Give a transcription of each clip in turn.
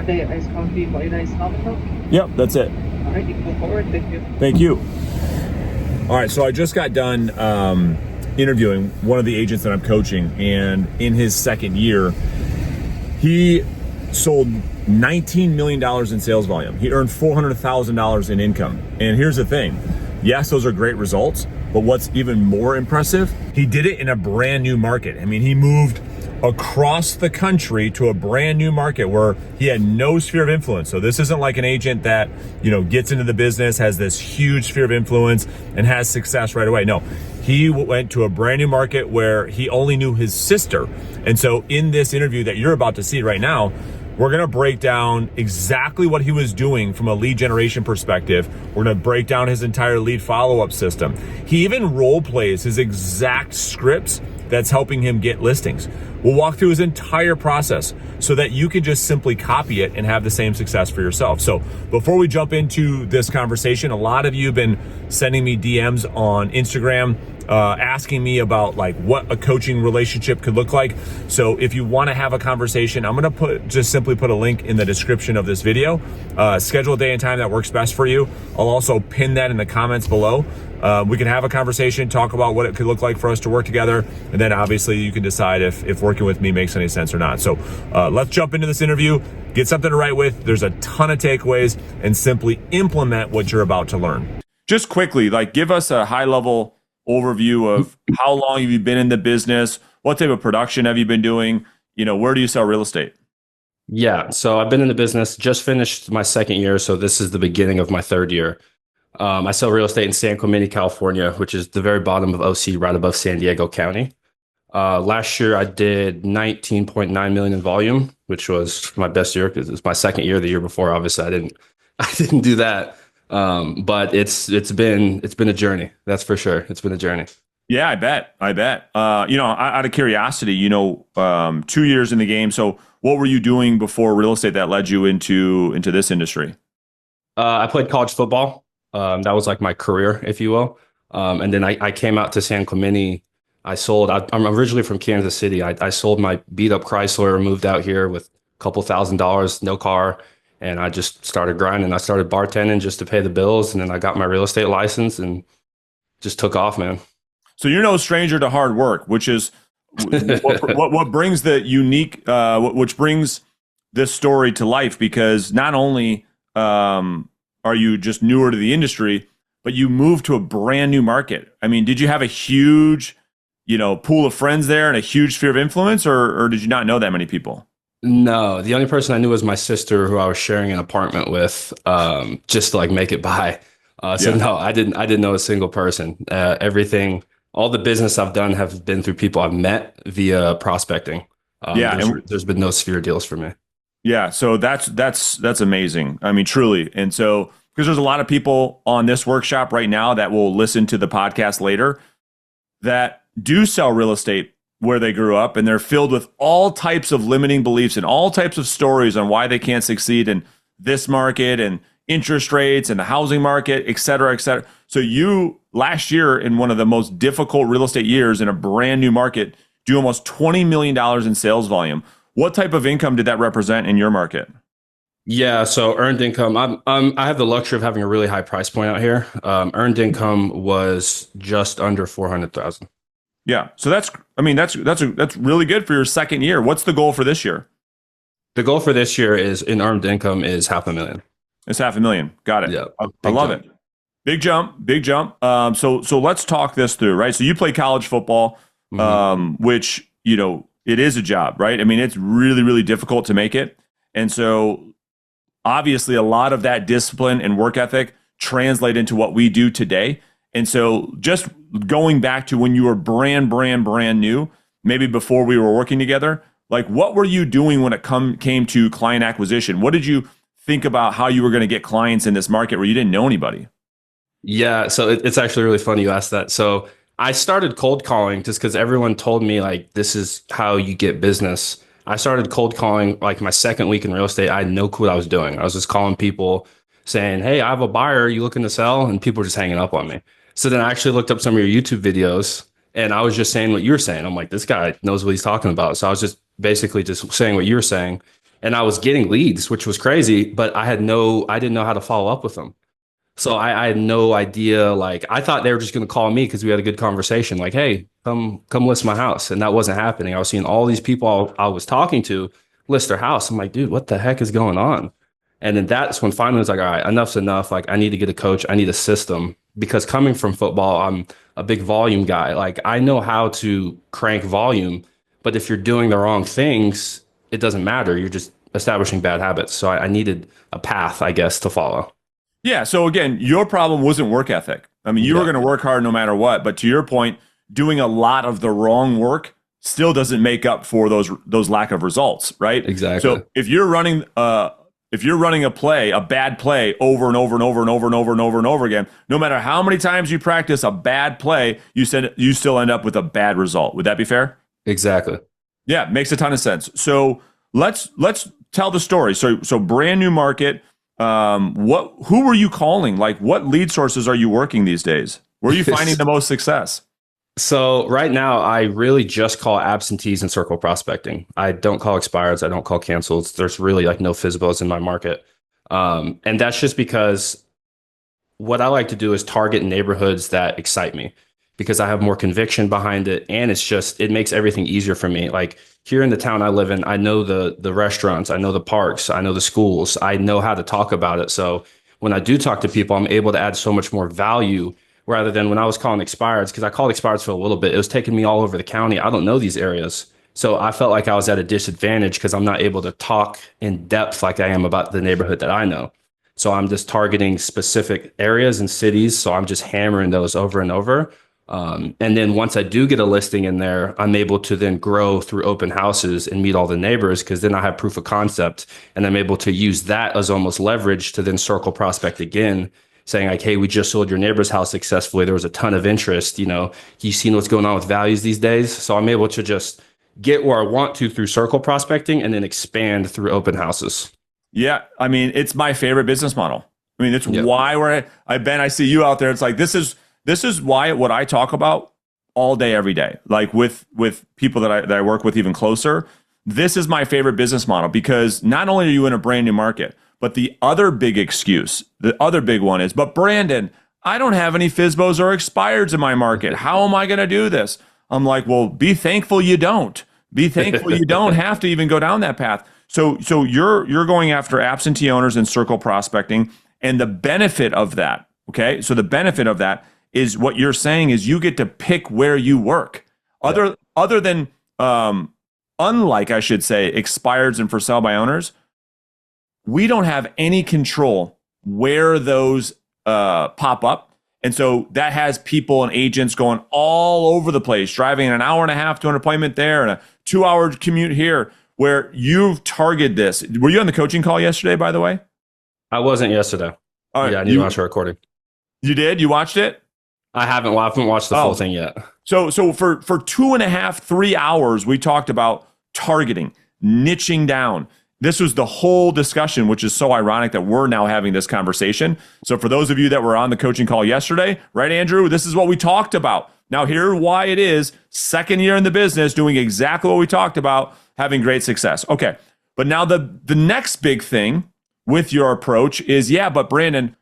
the iced coffee, white iced cappuccino? Yep, that's it. All right, you can go forward. Thank you. Thank you. All right, so I just got done interviewing one of the agents that I'm coaching, and in his second year, he sold $19 million in sales volume. He earned $400,000 in income. And here's the thing. Yes, those are great results, but what's even more impressive, he did it in a brand new market. I mean, he moved across the country to a brand new market where he had no sphere of influence. So this isn't like an agent that, gets into the business, has this huge sphere of influence and has success right away. No, he went to a brand new market where he only knew his sister. And so in this interview that you're about to see right now, we're going to break down exactly what he was doing from a lead generation perspective. We're going to break down his entire lead follow-up system. He even role plays his exact scripts that's helping him get listings. We'll walk through his entire process so that you can just simply copy it and have the same success for yourself. So before we jump into this conversation, a lot of you have been sending me DMs on Instagram, asking me about like what a coaching relationship could look like. So if you want to have a conversation, I'm going to just simply put a link in the description of this video. Schedule a day and time that works best for you. I'll also pin that in the comments below. We can have a conversation, talk about what it could look like for us to work together. And then obviously you can decide if working with me makes any sense or not. So let's jump into this interview, get something to write with. There's a ton of takeaways, and simply implement what you're about to learn. Just quickly, give us a high level overview of how long have you been in the business? What type of production have you been doing? Where do you sell real estate? Yeah, so I've been in the business, just finished my second year. So this is the beginning of my third year. I sell real estate in San Clemente, California, which is the very bottom of OC, right above San Diego County. Last year, I did 19.9 million in volume, which was my best year because it's my second year. The year before, obviously, I didn't do that. But it's been a journey. That's for sure. It's been a journey. Yeah, I bet. Out of curiosity, 2 years in the game. So what were you doing before real estate that led you into this industry? I played college football. That was like my career, if you will. And then I came out to San Clemente. I'm originally from Kansas City. I sold my beat up Chrysler, moved out here with a couple $1,000s, no car. And I just started grinding. I started bartending just to pay the bills. And then I got my real estate license and just took off, man. So you're no stranger to hard work, which is what brings the unique, which brings this story to life, because not only are you just newer to the industry, but you moved to a brand new market. I mean, did you have a huge, pool of friends there and a huge sphere of influence, or did you not know that many people? No, the only person I knew was my sister, who I was sharing an apartment with, just to make it by. No, I didn't know a single person. All the business I've done have been through people I've met via prospecting. There's been no sphere deals for me. Yeah, so that's amazing. I mean, truly. And so, because there's a lot of people on this workshop right now that will listen to the podcast later that do sell real estate where they grew up, and they're filled with all types of limiting beliefs and all types of stories on why they can't succeed in this market and interest rates and the housing market, et cetera, et cetera. So you, last year, in one of the most difficult real estate years in a brand new market, do almost $20 million in sales volume. What type of income did that represent in your market? Yeah, so earned income. I have the luxury of having a really high price point out here. Earned income was just under 400,000. Yeah, so that's really good for your second year. What's the goal for this year? The goal for this year is in earned income is $500,000. It's $500,000. Got it. Yeah, I love it. Big jump. So let's talk this through, right? So you play college football, which it is a job, right? I mean, it's really, really difficult to make it. And so obviously a lot of that discipline and work ethic translate into what we do today. And so just going back to when you were brand new, maybe before we were working together, what were you doing when it came to client acquisition? What did you think about how you were going to get clients in this market where you didn't know anybody? Yeah, so it's actually really funny you asked that. So I started cold calling just because everyone told me this is how you get business. I started cold calling my second week in real estate. I had no clue what I was doing. I was just calling people saying, "Hey, I have a buyer. You looking to sell?" And people were just hanging up on me. So then I actually looked up some of your YouTube videos, and I was just saying what you were saying. I'm like, this guy knows what he's talking about. So I was just basically just saying what you were saying. and I was getting leads, which was crazy, but I didn't know how to follow up with them. So I had no idea. Like I thought they were just going to call me because we had a good conversation. Like, hey, come list my house, and that wasn't happening. I was seeing all these people I was talking to list their house. I'm like, dude, what the heck is going on? And then that's when finally I was like, all right, enough's enough. Like I need to get a coach. I need a system because coming from football, I'm a big volume guy. Like I know how to crank volume, but if you're doing the wrong things, it doesn't matter. You're just establishing bad habits. So I needed a path, I guess, to follow. Yeah. So again, your problem wasn't work ethic. I mean, you were Yeah. going to work hard no matter what. But to your point, doing a lot of the wrong work still doesn't make up for those lack of results, right? Exactly. So if you're running a bad play over and over and over and over and over and over and over again, no matter how many times you practice a bad play, you still end up with a bad result. Would that be fair? Exactly. Yeah, makes a ton of sense. So let's tell the story. So brand new market. Who were you calling? Like, what lead sources are you working these days? Where are you finding the most success? So right now, I really just call absentees and circle prospecting. I don't call expireds. I don't call cancels. There's really like no FSBOs in my market. And that's just because what I like to do is target neighborhoods that excite me because I have more conviction behind it. And it makes everything easier for me. Like here in the town I live in, I know the restaurants, I know the parks, I know the schools, I know how to talk about it. So when I do talk to people, I'm able to add so much more value rather than when I was calling expireds, because I called expireds for a little bit. It was taking me all over the county. I don't know these areas. So I felt like I was at a disadvantage because I'm not able to talk in depth like I am about the neighborhood that I know. So I'm just targeting specific areas and cities. So I'm just hammering those over and over. And then once I do get a listing in there, I'm able to then grow through open houses and meet all the neighbors because then I have proof of concept and I'm able to use that as almost leverage to then circle prospect again, saying like, hey, we just sold your neighbor's house successfully. There was a ton of interest. You've seen what's going on with values these days. So I'm able to just get where I want to through circle prospecting and then expand through open houses. Yeah, I mean, it's my favorite business model. I mean, it's why I see you out there. It's like this is why what I talk about all day, every day, like with people that I work with even closer. This is my favorite business model because not only are you in a brand new market, but the other big excuse, the other big one is, but Brandon, I don't have any FSBOs or expireds in my market. How am I going to do this? I'm like, well, be thankful you don't. Be thankful you don't have to even go down that path. So you're going after absentee owners and circle prospecting, and the benefit of that, okay? So the benefit of that is what you're saying is you get to pick where you work. Other than unlike I should say expireds and for sale by owners, we don't have any control where those pop up. And so that has people and agents going all over the place, driving an hour and a half to an appointment there and a 2-hour commute here, where you've targeted this. Were you on the coaching call yesterday, by the way? I wasn't yesterday. Yeah, I need to watch a recording. You did? You watched it? I haven't watched the full thing yet. So for 2.5, 3 hours, we talked about targeting, niching down. This was the whole discussion, which is so ironic that we're now having this conversation. So for those of you that were on the coaching call yesterday, right, Andrew, this is what we talked about. Now here's why it is second year in the business, doing exactly what we talked about, having great success. Okay, but now the next big thing with your approach is, but Brandon,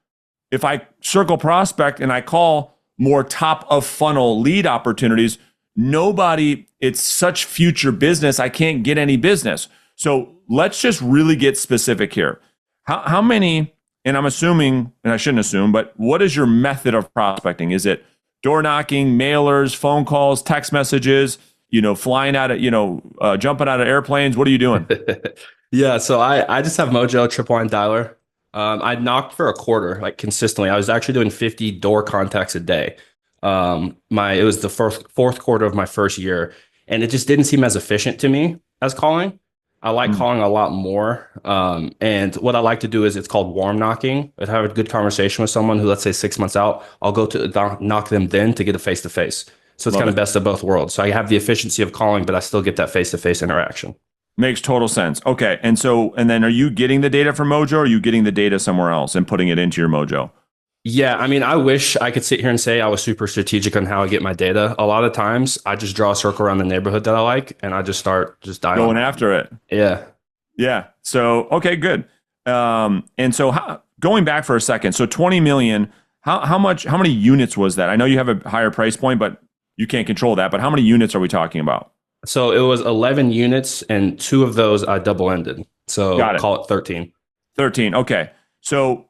if I circle prospect and I call more top of funnel lead opportunities, it's such future business, I can't get any business. So let's just really get specific here. How many, and I'm assuming, and I shouldn't assume, but what is your method of prospecting? Is it door knocking, mailers, phone calls, text messages, flying out of, jumping out of airplanes? What are you doing? Yeah, so I just have Mojo triple line dialer. I knocked for a quarter, like consistently. I was actually doing 50 door contacts a day. It was the fourth quarter of my first year, and it just didn't seem as efficient to me as calling. I like calling a lot more. And what I like to do is it's called warm knocking. If I have a good conversation with someone who, let's say 6 months out, I'll go to knock them then to get a face-to-face. So it's kind of best of both worlds. So I have the efficiency of calling, but I still get that face-to-face interaction. Makes total sense. Okay. And then are you getting the data from Mojo or are you getting the data somewhere else and putting it into your Mojo? Yeah, I mean, I wish I could sit here and say I was super strategic on how I get my data. A lot of times I just draw a circle around the neighborhood that I like and I just start dialing. Going after it. Yeah. Yeah. So, okay, good. And so going back for a second, so 20 million, how many units was that? I know you have a higher price point, but you can't control that. But how many units are we talking about? So it was 11 units, and two of those I double ended. So Got it. call it 13. 13. Okay. So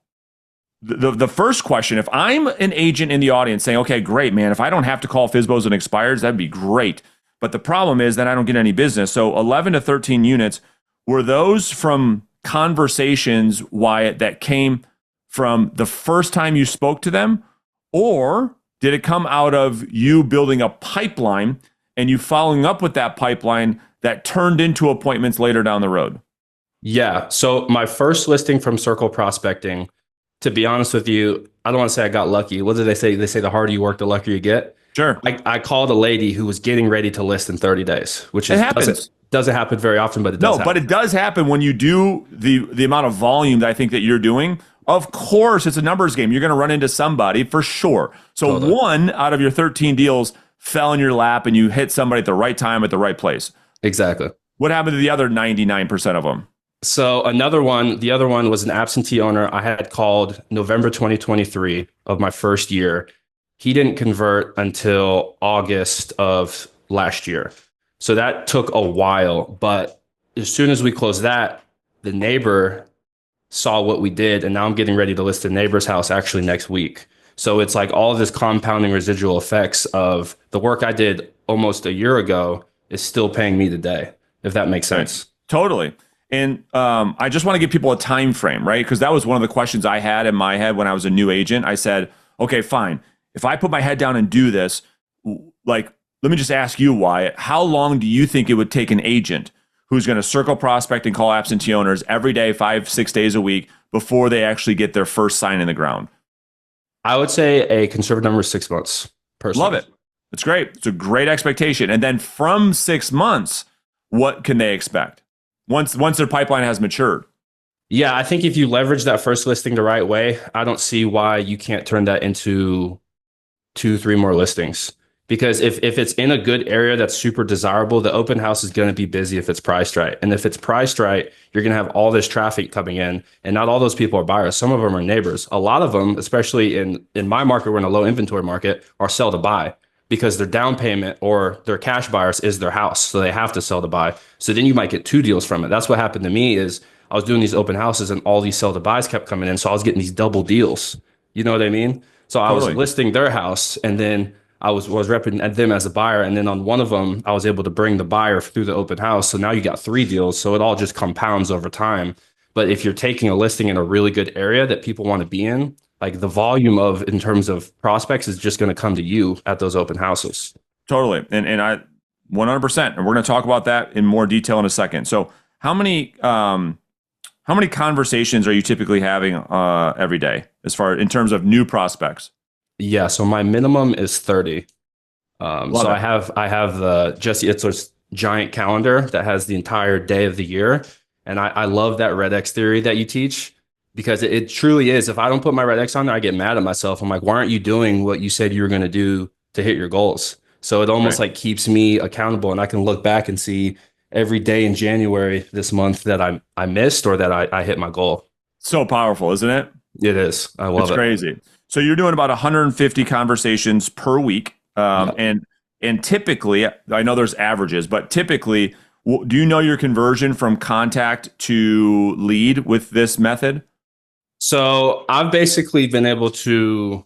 the first question, if I'm an agent in the audience saying, okay, great, man, if I don't have to call FSBOs and expires, that'd be great. But the problem is that I don't get any business. So 11 to 13 units, were those from conversations, Wyatt, that came from the first time you spoke to them? Or did it come out of you building a pipeline and you following up with that pipeline that turned into appointments later down the road? Yeah. So my first listing from Circle Prospecting, to be honest with you, I don't want to say I got lucky. What do they say? They say the harder you work, the luckier you get. Sure. I called a lady who was getting ready to list in 30 days, which It is happens. doesn't happen very often, but it does No, happen. but it does happen when you do the amount of volume that I think that you're doing. Of course, it's a numbers game. You're going to run into somebody for sure. So Totally. one out of your 13 deals fell in your lap and you hit somebody at the right time at the right place. Exactly. What happened to the other 99% of them? So the other one was an absentee owner I had called November 2023 of my first year. He didn't convert until August of last year. So that took a while, but as soon as we closed that, the neighbor saw what we did, and now I'm getting ready to list the neighbor's house actually next week. So it's like all of this compounding residual effects of the work I did almost a year ago is still paying me today, if that makes sense. Totally. And I just want to give people a time frame, right? Because that was one of the questions I had in my head when I was a new agent. I said, okay, fine. If I put my head down and do this, like, let me just ask you, Wyatt, how long do you think it would take an agent who's going to circle prospect and call absentee owners every day, 5-6 days a week, before they actually get their first sign in the ground? I would say a conservative number is 6 months. Personally. Love it. It's great. It's a great expectation. And then from 6 months, what can they expect once their pipeline has matured? Yeah, I think if you leverage that first listing the right way, I don't see why you can't turn that into 2-3 more listings. Because if it's in a good area that's super desirable, the open house is going to be busy if it's priced right. And if it's priced right, you're going to have all this traffic coming in. And not all those people are buyers. Some of them are neighbors. A lot of them, especially in my market, we're in a low inventory market, are sell to buy because their down payment or their cash buyers is their house. So they have to sell to buy. So then you might get 2 deals from it. That's what happened to me is I was doing these open houses and all these sell to buys kept coming in. So I was getting these double deals. You know what I mean? So I was listing their house and then I was repping them as a buyer. And then on one of them, I was able to bring the buyer through the open house. So now you got 3 deals. So it all just compounds over time. But if you're taking a listing in a really good area that people want to be in, like the volume in terms of prospects is just going to come to you at those open houses. Totally. And I 100%. And we're going to talk about that in more detail in a second. So how many conversations are you typically having every day in terms of new prospects? Yeah, so my minimum is 30. So I have the Jesse Itzler's giant calendar that has the entire day of the year. And I love that Red X theory that you teach because it truly is. If I don't put my Red X on there, I get mad at myself. I'm like, why aren't you doing what you said you were going to do to hit your goals? So it almost like keeps me accountable and I can look back and see every day in January this month that I missed or that I hit my goal. So powerful, isn't it? It is. I love it. It's crazy. So you're doing about 150 conversations per week. And typically, I know there's averages, but typically, do you know your conversion from contact to lead with this method? So I've basically been able to,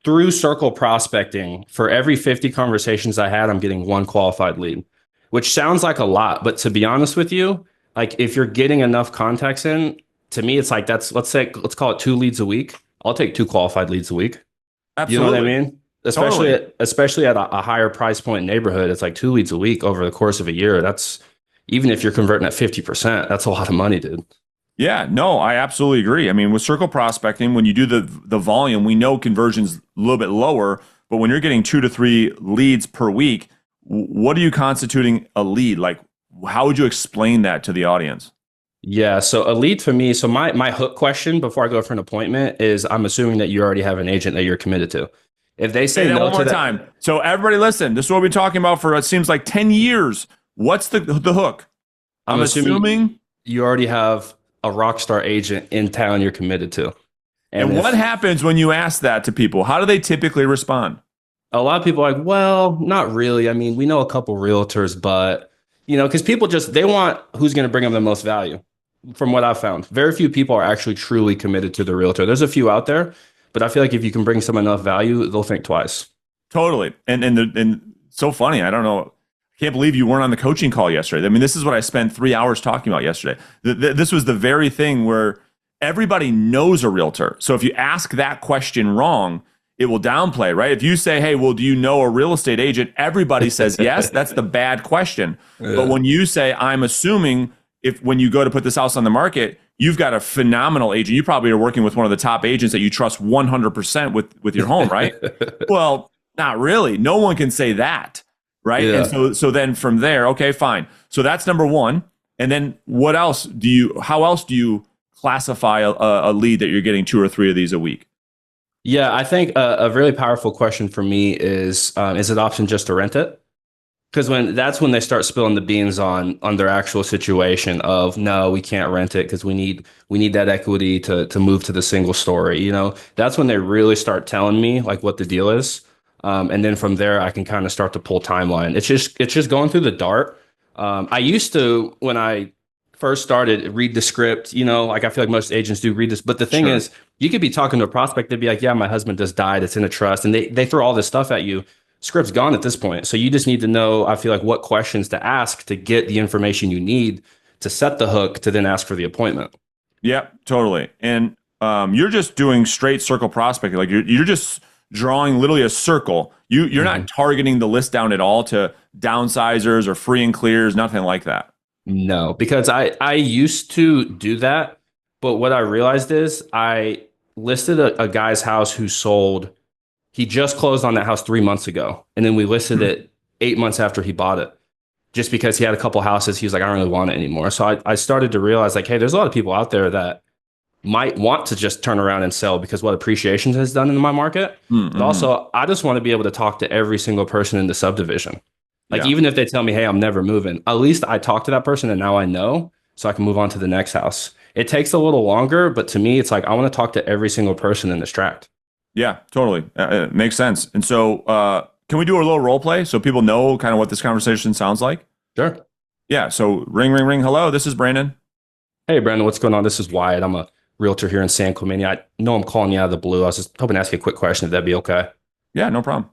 through circle prospecting, for every 50 conversations I had, I'm getting 1 qualified lead, which sounds like a lot. But to be honest with you, like if you're getting enough contacts in, to me, it's like let's call it 2 leads a week. I'll take 2 qualified leads a week. Absolutely. You know what I mean? Especially at a higher price point neighborhood, it's like 2 leads a week over the course of a year. That's even if you're converting at 50%, that's a lot of money, dude. Yeah, no, I absolutely agree. I mean, with circle prospecting, when you do the volume, we know conversion's a little bit lower, but when you're getting 2 to 3 leads per week, what are you constituting a lead? Like, how would you explain that to the audience? Yeah, so a lead for me, so my hook question before I go for an appointment is I'm assuming that you already have an agent that you're committed to. If they say no one more to that, time. So everybody listen, this is what we've been talking about for it seems like 10 years. What's the hook? I'm assuming you already have a rock star agent in town you're committed to. And And what if happens when you ask that to people? How do they typically respond? a lot of people are like, well, not really. I mean, we know a couple realtors, but because people just they want who's going to bring them the most value. From what I've found, very few people are actually truly committed to the realtor. There's a few out there, but I feel like if you can bring someone enough value, they'll think twice. Totally. And so funny. I don't know. I can't believe you weren't on the coaching call yesterday. I mean, this is what I spent 3 hours talking about yesterday. This was the very thing where everybody knows a realtor. So if you ask that question wrong, it will downplay, right? If you say, hey, well, do you know a real estate agent? Everybody says yes. That's the bad question. Yeah. But when you say, I'm assuming if when you go to put this house on the market, you've got a phenomenal agent. You probably are working with one of the top agents that you trust 100% with your home, right? Well, not really. No one can say that, right? Yeah. And so then from there, okay, fine. So that's number one. And then how else do you classify a lead that you're getting 2 or 3 of these a week? Yeah, I think a really powerful question for me is it option just to rent it? Because that's when they start spilling the beans on their actual situation of no, we can't rent it because we need that equity to move to the single story. That's when they really start telling me like what the deal is, and then from there I can kind of start to pull timeline. It's just going through the dart. I used to when I first started read the script. Like I feel like most agents do read this, but the thing Sure. is, you could be talking to a prospect, they'd be like, "Yeah, my husband just died. It's in a trust," and they throw all this stuff at you. Script's gone at this point. So you just need to know, I feel like, what questions to ask to get the information you need to set the hook to then ask for the appointment. Yep, totally. And you're just doing straight circle prospecting. Like you're just drawing literally a circle. You're not targeting the list down at all to downsizers or free and clears, nothing like that. No, because I used to do that, but what I realized is I listed a guy's house who sold. He just closed on that house 3 months ago, and then we listed it 8 months after he bought it. Just because he had a couple houses, he was like, I don't really want it anymore. So I started to realize like, hey, there's a lot of people out there that might want to just turn around and sell because what appreciation has done in my market. But also, I just want to be able to talk to every single person in the subdivision. Like, Yeah. even if they tell me, hey, I'm never moving, at least I talk to that person and now I know so I can move on to the next house. It takes a little longer, but to me, it's like I want to talk to every single person in this tract. Yeah, totally. It makes sense. And so, can we do a little role play so people know kind of what this conversation sounds like? Sure. Yeah. So, ring, ring, ring. Hello, this is Brandon. Hey, Brandon, what's going on? This is Wyatt. I'm a realtor here in San Clemente. I know I'm calling you out of the blue. I was just hoping to ask you a quick question, if that'd be okay. Yeah, no problem.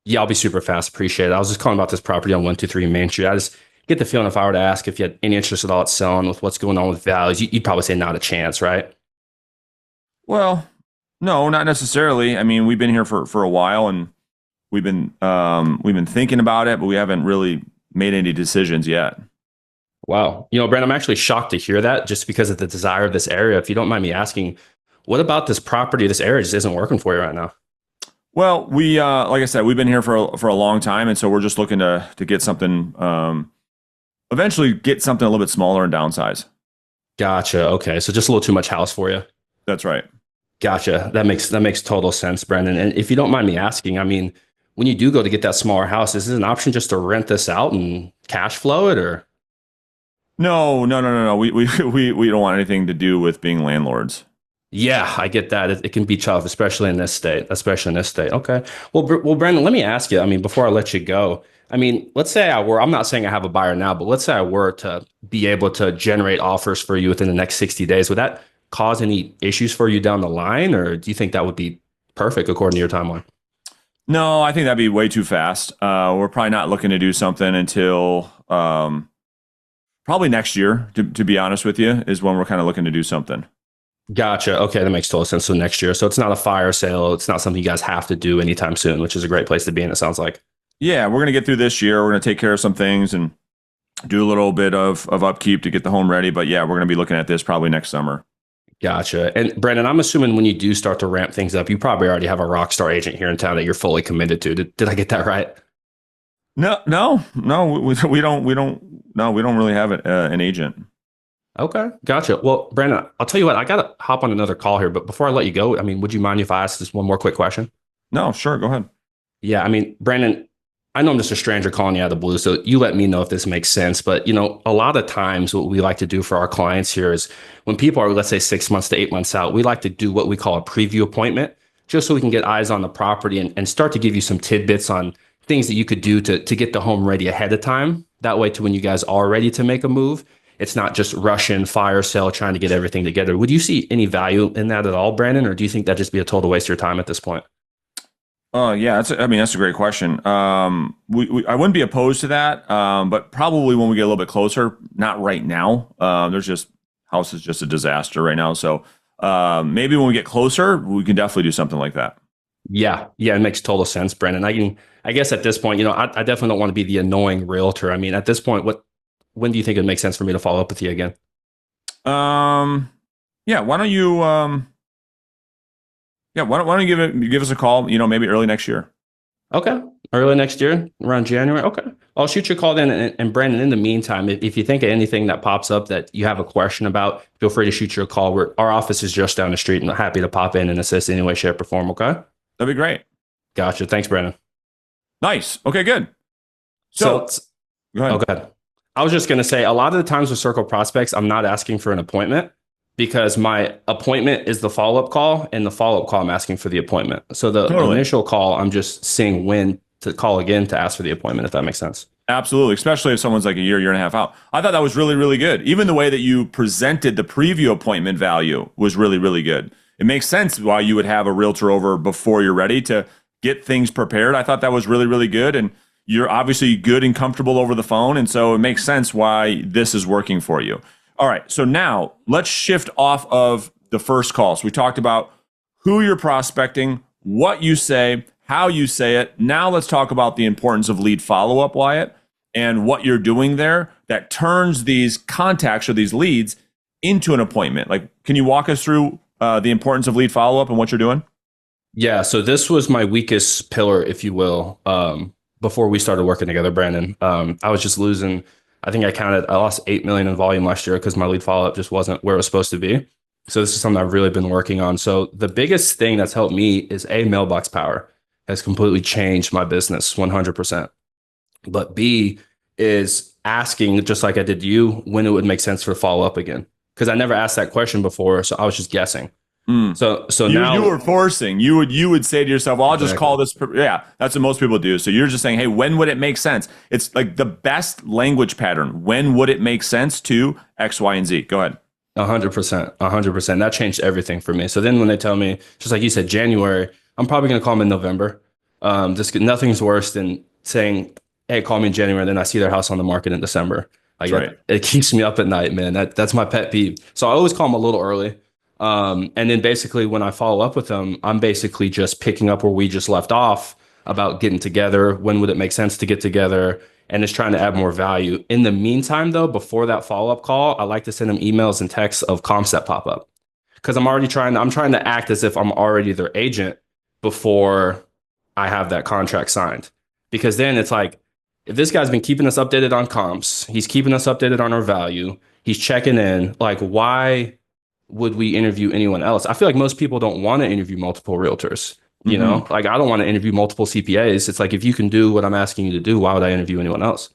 Yeah, I'll be super fast. Appreciate it. I was just calling about this property on 123 Main Street. I just get the feeling if I were to ask if you had any interest at all at selling with what's going on with values, you'd probably say not a chance, right? Well, no, not necessarily. I mean, we've been here for a while, and we've been thinking about it, but we haven't really made any decisions yet. Wow. Brandon, I'm actually shocked to hear that just because of the desire of this area. If you don't mind me asking, what about this property, this area just isn't working for you right now? Well, we like I said, we've been here for a long time, and so we're just looking to get something, eventually get something a little bit smaller and downsize. Gotcha. Okay. So just a little too much house for you. That's right. Gotcha. That makes total sense, Brandon. And if you don't mind me asking, I mean, when you do go to get that smaller house, is it an option just to rent this out and cash flow it, or? No, no, no, no, no. We don't want anything to do with being landlords. Yeah, I get that. It can be tough, especially in this state. Okay. Well, Brandon, let me ask you. I mean, before I let you go, I mean, let's say I'm not saying I have a buyer now, but let's say I were to be able to generate offers for you within the next 60 days. Would that cause any issues for you down the line, or do you think that would be perfect according to your timeline? No, I think that'd be way too fast. We're probably not looking to do something until probably next year. To be honest with you, is when we're kind of looking to do something. Gotcha. Okay, that makes total sense. So next year. So it's not a fire sale. It's not something you guys have to do anytime soon, which is a great place to be in, it sounds like. Yeah, we're gonna get through this year. We're gonna take care of some things and do a little bit of upkeep to get the home ready. But yeah, we're gonna be looking at this probably next summer. Gotcha. And Brandon, I'm assuming when you do start to ramp things up, you probably already have a rock star agent here in town that you're fully committed to. Did I get that right? No, no, no. We don't really have an agent. Okay, gotcha. Well, Brandon, I'll tell you what, I gotta hop on another call here, but before I let you go, I mean, would you mind if I ask just one more quick question? No, sure, go ahead. Yeah, I mean, Brandon, I know I'm just a stranger calling you out of the blue, so you let me know if this makes sense. But a lot of times what we like to do for our clients here is when people are, let's say, 6 months to 8 months out, we like to do what we call a preview appointment, just so we can get eyes on the property and start to give you some tidbits on things that you could do to get the home ready ahead of time. That way, to when you guys are ready to make a move, it's not just rush in, fire sale, trying to get everything together. Would you see any value in that at all, Brandon, or do you think that'd just be a total waste of your time at this point? Yeah, that's a great question. I wouldn't be opposed to that, but probably when we get a little bit closer, not right now. House is just a disaster right now. So maybe when we get closer, we can definitely do something like that. Yeah, it makes total sense, Brandon. I guess at this point, I definitely don't want to be the annoying realtor. I mean, at this point, when do you think it makes sense for me to follow up with you again? Yeah, why don't you why don't you give us a call, maybe early next year. Okay. Early next year, around January. Okay. I'll shoot you a call then. And Brandon, in the meantime, if you think of anything that pops up that you have a question about, feel free to shoot you a call. Our office is just down the street, and I'm happy to pop in and assist any way, shape, or form. Okay. That'd be great. Gotcha. Thanks, Brandon. Nice. Okay, good. So go ahead. Okay. I was just going to say, a lot of the times with circle prospects, I'm not asking for an appointment because my appointment is the follow-up call, and the follow-up call, I'm asking for the appointment. So the initial call, I'm just seeing when to call again to ask for the appointment, if that makes sense. Absolutely, especially if someone's like a year and a half out. I thought that was really, really good. Even the way that you presented the preview appointment value was really, really good. It makes sense why you would have a realtor over before you're ready to get things prepared. I thought that was really, really good. And you're obviously good and comfortable over the phone. And so it makes sense why this is working for you. All right, so now let's shift off of the first call. So we talked about who you're prospecting, what you say, how you say it. Now let's talk about the importance of lead follow-up, Wyatt, and what you're doing there that turns these contacts or these leads into an appointment. Like, can you walk us through the importance of lead follow-up and what you're doing? Yeah, so this was my weakest pillar, if you will, before we started working together, Brandon. I was just losing. I think I lost 8 million in volume last year because my lead follow-up just wasn't where it was supposed to be. So this is something I've really been working on. So the biggest thing that's helped me is mailbox power has completely changed my business 100%. But B is asking, just like I did you, when it would make sense for follow up again. Because I never asked that question before, so I was just guessing. So now you were forcing. You would say to yourself, well, I'll just call this. Yeah, that's what most people do. So you're just saying, hey, when would it make sense? It's like the best language pattern. When would it make sense to X, Y, and Z? Go ahead. 100%. That changed everything for me. So then when they tell me, just like you said, January, I'm probably going to call them in November. Nothing's worse than saying, hey, call me in January. And then I see their house on the market in December. Like right. It keeps me up at night, man. That's my pet peeve. So I always call them a little early. And then basically when I follow up with them, I'm basically just picking up where we just left off about getting together. When would it make sense to get together? And just trying to add more value. In the meantime, though, before that follow-up call, I like to send them emails and texts of comps that pop up. Because I'm trying to act as if I'm already their agent before I have that contract signed. Because then it's like, if this guy's been keeping us updated on comps, he's keeping us updated on our value, he's checking in, like, why would we interview anyone else? I feel like most people don't want to interview multiple realtors. You know, like I don't want to interview multiple CPAs. It's like, if you can do what I'm asking you to do, why would I interview anyone else?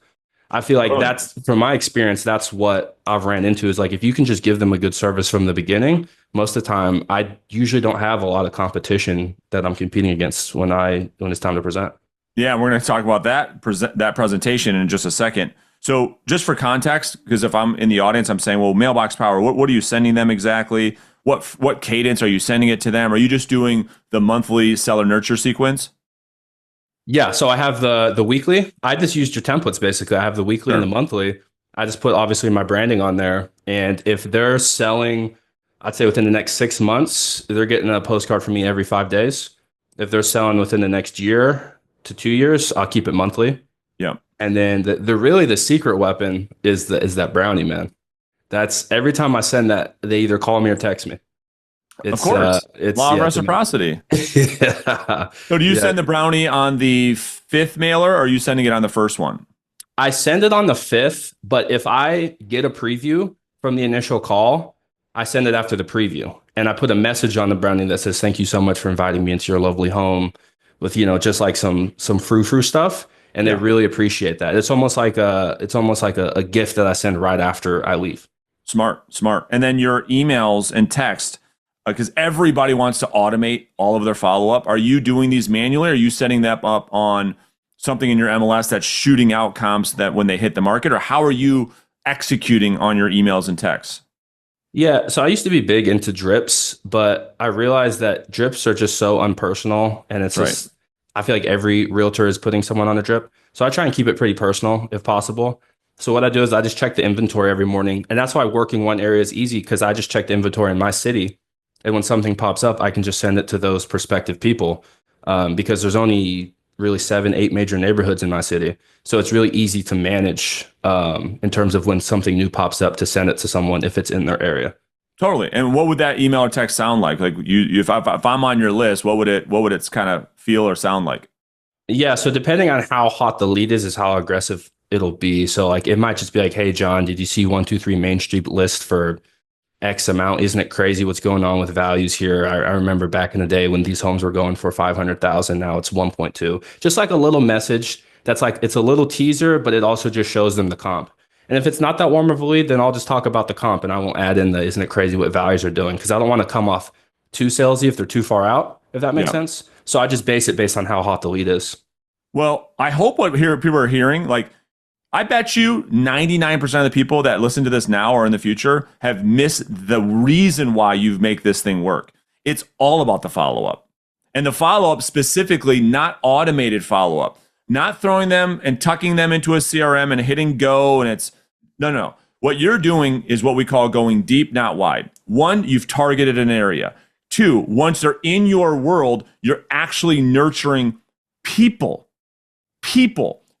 I feel like that's, from my experience, that's what I've ran into is like, if you can just give them a good service from the beginning, most of the time, I usually don't have a lot of competition that I'm competing against when it's time to present. Yeah, we're going to talk about that presentation in just a second. So just for context, because if I'm in the audience, I'm saying, well, mailbox power, what are you sending them exactly? What cadence are you sending it to them? Are you just doing the monthly seller nurture sequence? Yeah, so I have the weekly. I just used your templates, basically. I have the weekly and the monthly. I just put, obviously, my branding on there. And if they're selling, I'd say within the next 6 months, they're getting a postcard from me every 5 days. If they're selling within the next year to 2 years, I'll keep it monthly. Yeah. And then the secret weapon is that brownie, man. That's every time I send that, they either call me or text me. Of course. It's law of reciprocity. Yeah. So do you send the brownie on the 5th mailer, or are you sending it on the first one? I send it on the 5th, but if I get a preview from the initial call, I send it after the preview. And I put a message on the brownie that says, thank you so much for inviting me into your lovely home with, just like some frou-frou stuff. and they really appreciate that. It's almost like a gift that I send right after I leave. Smart. And then your emails and text, because everybody wants to automate all of their follow-up. Are you doing these manually? Or are you setting that up on something in your MLS that's shooting out comps that when they hit the market? Or how are you executing on your emails and texts? Yeah, so I used to be big into drips, but I realized that drips are just so unpersonal, and it's just, I feel like every realtor is putting someone on a drip. So I try and keep it pretty personal if possible. So what I do is I just check the inventory every morning, and that's why working one area is easy because I just check the inventory in my city, and when something pops up, I can just send it to those prospective people, because there's only really 7, 8 major neighborhoods in my city. So it's really easy to manage in terms of when something new pops up to send it to someone if it's in their area. Totally. And what would that email or text sound like? Like if I'm on your list, what would it kind of feel or sound like? Yeah. So depending on how hot the lead is how aggressive it'll be. So like it might just be like, hey, John, did you see 123 Main Street list for X amount? Isn't it crazy what's going on with values here? I remember back in the day when these homes were going for 500,000. Now it's 1.2. Just like a little message that's like, it's a little teaser, but it also just shows them the comp. And if it's not that warm of a lead, then I'll just talk about the comp and I won't add in the, isn't it crazy what values are doing? Because I don't want to come off too salesy if they're too far out, if that makes sense. So I just base it based on how hot the lead is. Well, I hope what people are hearing, like, I bet you 99% of the people that listen to this now or in the future have missed the reason why you make this thing work. It's all about the follow-up. And the follow-up specifically, not automated follow-up, not throwing them and tucking them into a CRM and hitting go. And it's no. What you're doing is what we call going deep, not wide. One, you've targeted an area. Two, once they're in your world, you're actually nurturing people,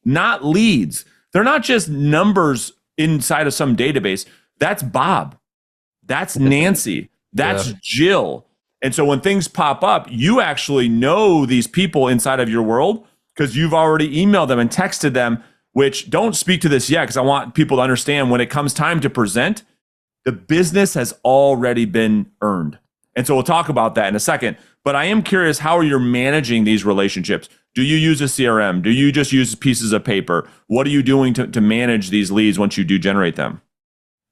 not leads. They're not just numbers inside of some database. That's Bob. That's Nancy. That's Jill. And so when things pop up, you actually know these people inside of your world because you've already emailed them and texted them, which don't speak to this yet because I want people to understand when it comes time to present, the business has already been earned. And so we'll talk about that in a second. But I am curious, how are you managing these relationships? Do you use a CRM? Do you just use pieces of paper? What are you doing to manage these leads once you do generate them?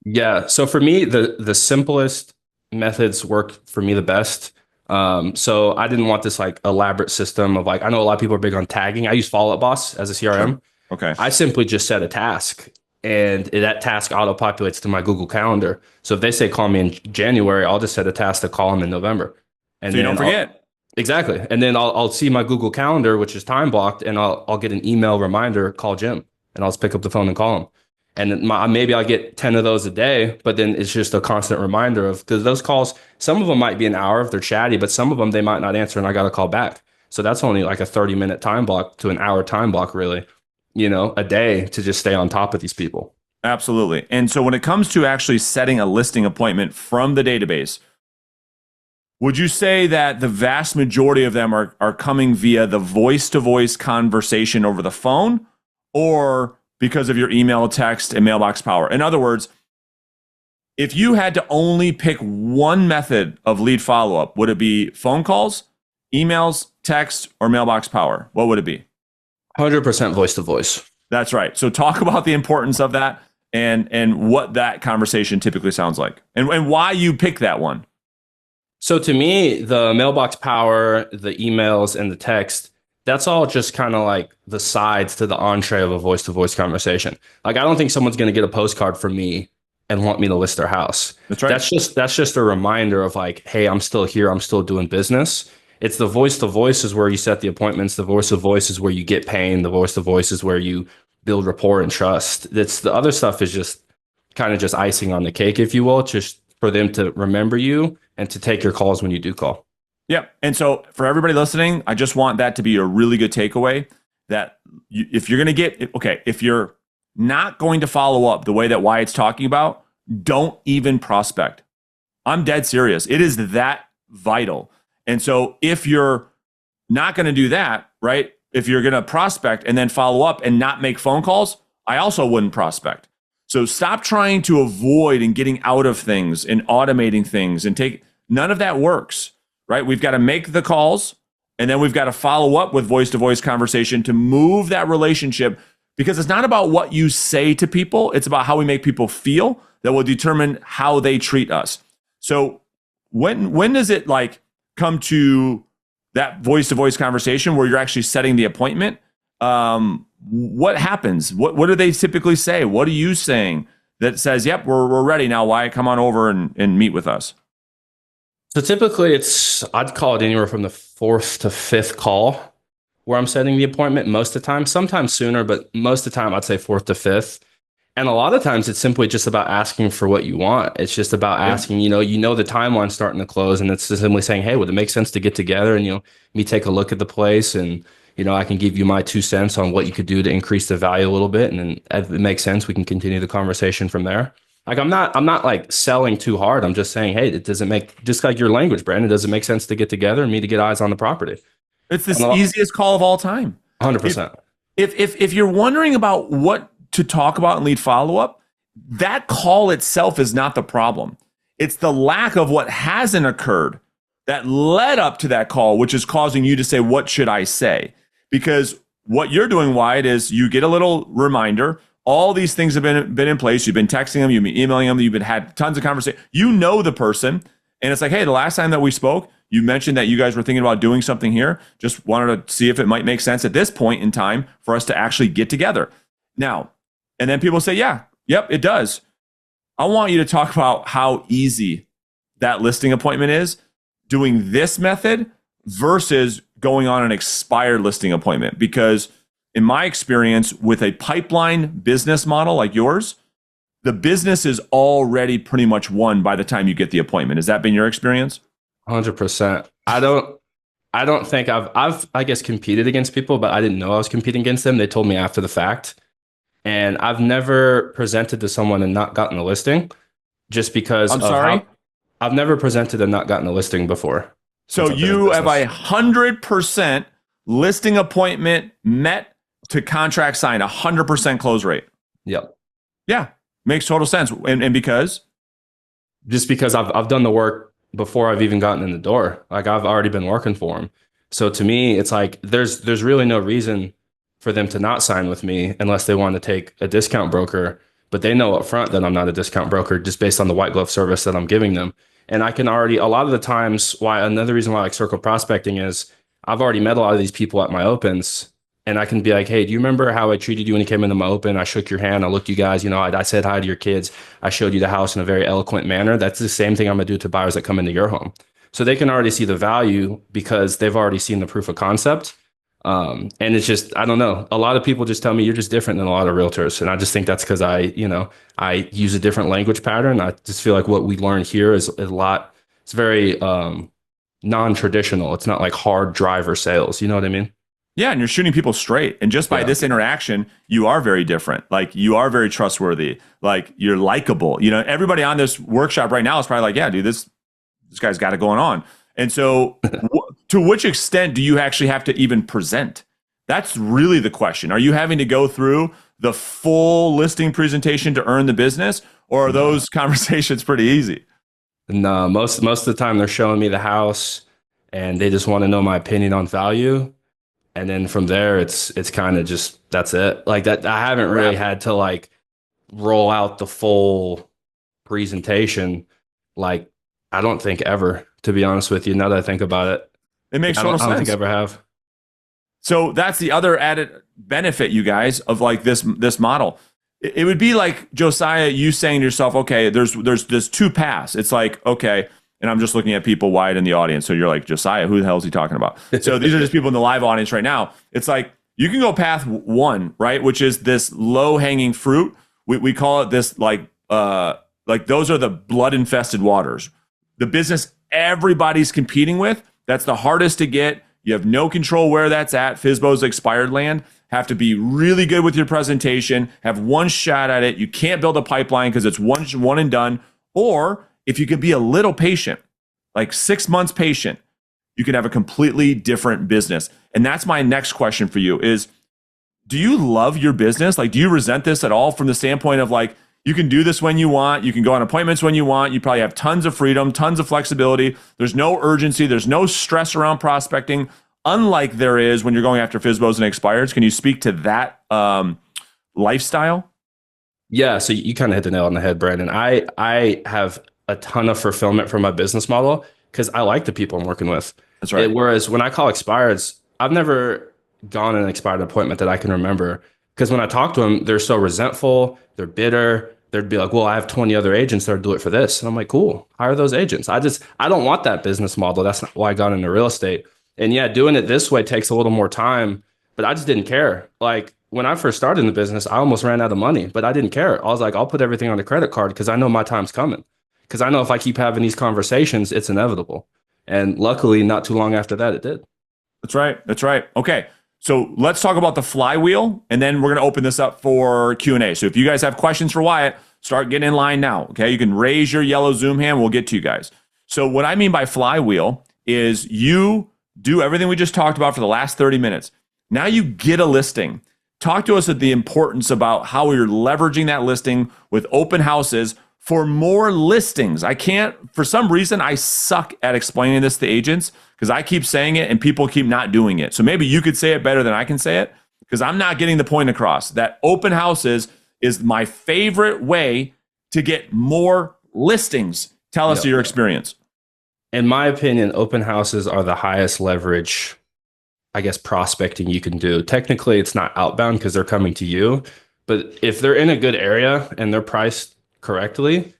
Yeah. So for me, the simplest methods work for me the best. So I didn't want this like elaborate system of like, I know a lot of people are big on tagging. I use Follow Up Boss as a CRM. Sure. Okay. I simply just set a task and that task auto populates to my Google Calendar. So if they say call me in January, I'll just set a task to call them in November. And so you don't forget. Exactly. And then I'll see my Google Calendar, which is time blocked, and I'll get an email reminder, call Jim, and I'll just pick up the phone and call him. And maybe I'll get 10 of those a day, but then it's just a constant reminder of, because those calls, some of them might be an hour if they're chatty, but some of them they might not answer and I got to call back. So that's only like a 30-minute time block to an hour time block, really, a day to just stay on top of these people. Absolutely. And so when it comes to actually setting a listing appointment from the database, would you say that the vast majority of them are coming via the voice-to-voice conversation over the phone or because of your email, text, and mailbox power? In other words, if you had to only pick one method of lead follow-up, would it be phone calls, emails, text, or mailbox power? What would it be? 100% voice-to-voice. That's right. So talk about the importance of that and what that conversation typically sounds like and why you pick that one. So to me, the mailbox power, the emails, and the text, that's all just kind of like the sides to the entree of a voice-to-voice conversation. Like, I don't think someone's going to get a postcard from me and want me to list their house. That's right. That's just a reminder of like, hey, I'm still here. I'm still doing business. It's the voice-to-voice is where you set the appointments. The voice-to-voice is where you get pain. The voice-to-voice is where you build rapport and trust. It's the other stuff is just kind of just icing on the cake, if you will, just for them to remember you and to take your calls when you do call. Yep. And so for everybody listening, I just want that to be a really good takeaway that if you're going to if you're not going to follow up the way that Wyatt's talking about, don't even prospect. I'm dead serious. It is that vital. And so if you're not going to do that, right? If you're going to prospect and then follow up and not make phone calls, I also wouldn't prospect. So stop trying to avoid and getting out of things and automating things and none of that works, right? We've got to make the calls And then we've got to follow up with voice-to-voice conversation to move that relationship, because it's not about what you say to people. It's about how we make people feel that will determine how they treat us. So when does it like come to that voice-to-voice conversation where you're actually setting the appointment? What happens? What do they typically say? What are you saying that says, yep, we're ready now? Why come on over and meet with us? So typically I'd call it anywhere from the 4th to 5th call where I'm setting the appointment most of the time, sometimes sooner, but most of the time I'd say 4th to 5th. And a lot of times it's simply just about asking for what you want. It's just about asking, the timeline's starting to close, and it's just simply saying, hey, would it make sense to get together and, me take a look at the place, and, I can give you my 2 cents on what you could do to increase the value a little bit. And then if it makes sense, we can continue the conversation from there. Like I'm not like selling too hard. I'm just saying, hey, it doesn't make, just like your language, Brandon, does it make sense to get together and me to get eyes on the property? It's the easiest call of all time. 100%. If you're wondering about what to talk about in lead follow-up, that call itself is not the problem. It's the lack of what hasn't occurred that led up to that call, which is causing you to say, what should I say? Because what you're doing, Wyatt, is you get a little reminder. All these things have been in place. You've been texting them, you've been emailing them, you've had tons of conversation. You know the person, and it's like, hey, the last time that we spoke, you mentioned that you guys were thinking about doing something here. Just wanted to see if it might make sense at this point in time for us to actually get together. Now, and then people say, yeah, yep, it does. I want you to talk about how easy that listing appointment is doing this method versus going on an expired listing appointment. Because in my experience with a pipeline business model like yours, the business is already pretty much won by the time you get the appointment. Has that been your experience? 100%. I don't think I've I guess competed against people, but I didn't know I was competing against them. They told me after the fact. And I've never presented to someone and not gotten a listing just because I've never presented and not gotten a listing before. So you have 100% listing appointment met to contract sign, 100% close rate. Yep. Yeah. Makes total sense. And because? Just because I've done the work before I've even gotten in the door. Like I've already been working for them. So to me, it's like there's really no reason for them to not sign with me unless they want to take a discount broker. But they know up front that I'm not a discount broker just based on the white glove service that I'm giving them. And I can already, a lot of the times, another reason why I like circle prospecting is I've already met a lot of these people at my opens. And I can be like, hey, do you remember how I treated you when you came into my open? I shook your hand. I looked you guys, I said hi to your kids. I showed you the house in a very eloquent manner. That's the same thing I'm going to do to buyers that come into your home. So they can already see the value because they've already seen the proof of concept. And it's just, I don't know. A lot of people just tell me you're just different than a lot of realtors. And I just think that's because I use a different language pattern. I just feel like what we learn here is a lot. It's very non-traditional. It's not like hard driver sales. You know what I mean? Yeah, and you're shooting people straight. And just by this interaction, you are very different. Like, you are very trustworthy. Like, you're likable. Everybody on this workshop right now is probably like, yeah, dude, this guy's got it going on. And so to which extent do you actually have to even present? That's really the question. Are you having to go through the full listing presentation to earn the business, or are those conversations pretty easy? No, most of the time they're showing me the house and they just want to know my opinion on value. And then from there, it's kind of just, that's it. Like that, I haven't really had to like roll out the full presentation. Like, I don't think ever, to be honest with you, now that I think about it. It makes total sense. I don't think I ever have. So that's the other added benefit, you guys, of like this model. It would be like, Josiah, you saying to yourself, okay, there's 2 paths. It's like, okay, and I'm just looking at people wide in the audience. So you're like, Josiah, who the hell is he talking about? So these are just people in the live audience right now. It's like, you can go path 1, right? Which is this low hanging fruit. We call it this like those are the blood infested waters. The business everybody's competing with. That's the hardest to get. You have no control where that's at. FSBO's expired land. Have to be really good with your presentation. Have one shot at it. You can't build a pipeline because it's one and done. Or if you could be a little patient, like 6 months patient, you could have a completely different business. And that's my next question for you is, do you love your business? Like, do you resent this at all from the standpoint of like, you can do this when you want, you can go on appointments when you want, you probably have tons of freedom, tons of flexibility. There's no urgency. There's no stress around prospecting. unlike there is when you're going after FSBOs and expireds. Can you speak to that lifestyle? Yeah, so you kind of hit the nail on the head, Brandon. I have a ton of fulfillment from my business model because I like the people I'm working with. That's right. Whereas when I call expireds, I've never gone on an expired appointment that I can remember because when I talk to them, they're so resentful, they're bitter. They'd be like, well, I have 20 other agents that do it for this. And I'm like, cool, hire those agents. I don't want that business model. That's not why I got into real estate. And yeah, doing it this way takes a little more time, but I just didn't care. Like when I first started in the business, I almost ran out of money, but I didn't care. I was like, I'll put everything on a credit card because I know my time's coming. Because I know if I keep having these conversations, it's inevitable. And luckily, not too long after that, it did. That's right. That's right. Okay. So let's talk about the flywheel, and then we're going to open this up for Q&A. So if you guys have questions for Wyatt, start getting in line now. Okay. You can raise your yellow Zoom hand. We'll get to you guys. So what I mean by flywheel is you do everything we just talked about for the last 30 minutes. Now you get a listing. Talk to us at the importance about how you're leveraging that listing with open houses for more listings. I can't, for some reason, I suck at explaining this to agents because I keep saying it and people keep not doing it. So maybe you could say it better than I can say it because I'm not getting the point across that open houses is my favorite way to get more listings. Tell us your experience. In my opinion, open houses are the highest leverage, I guess, prospecting you can do. Technically, it's not outbound because they're coming to you. But if they're in a good area and they're priced correctly,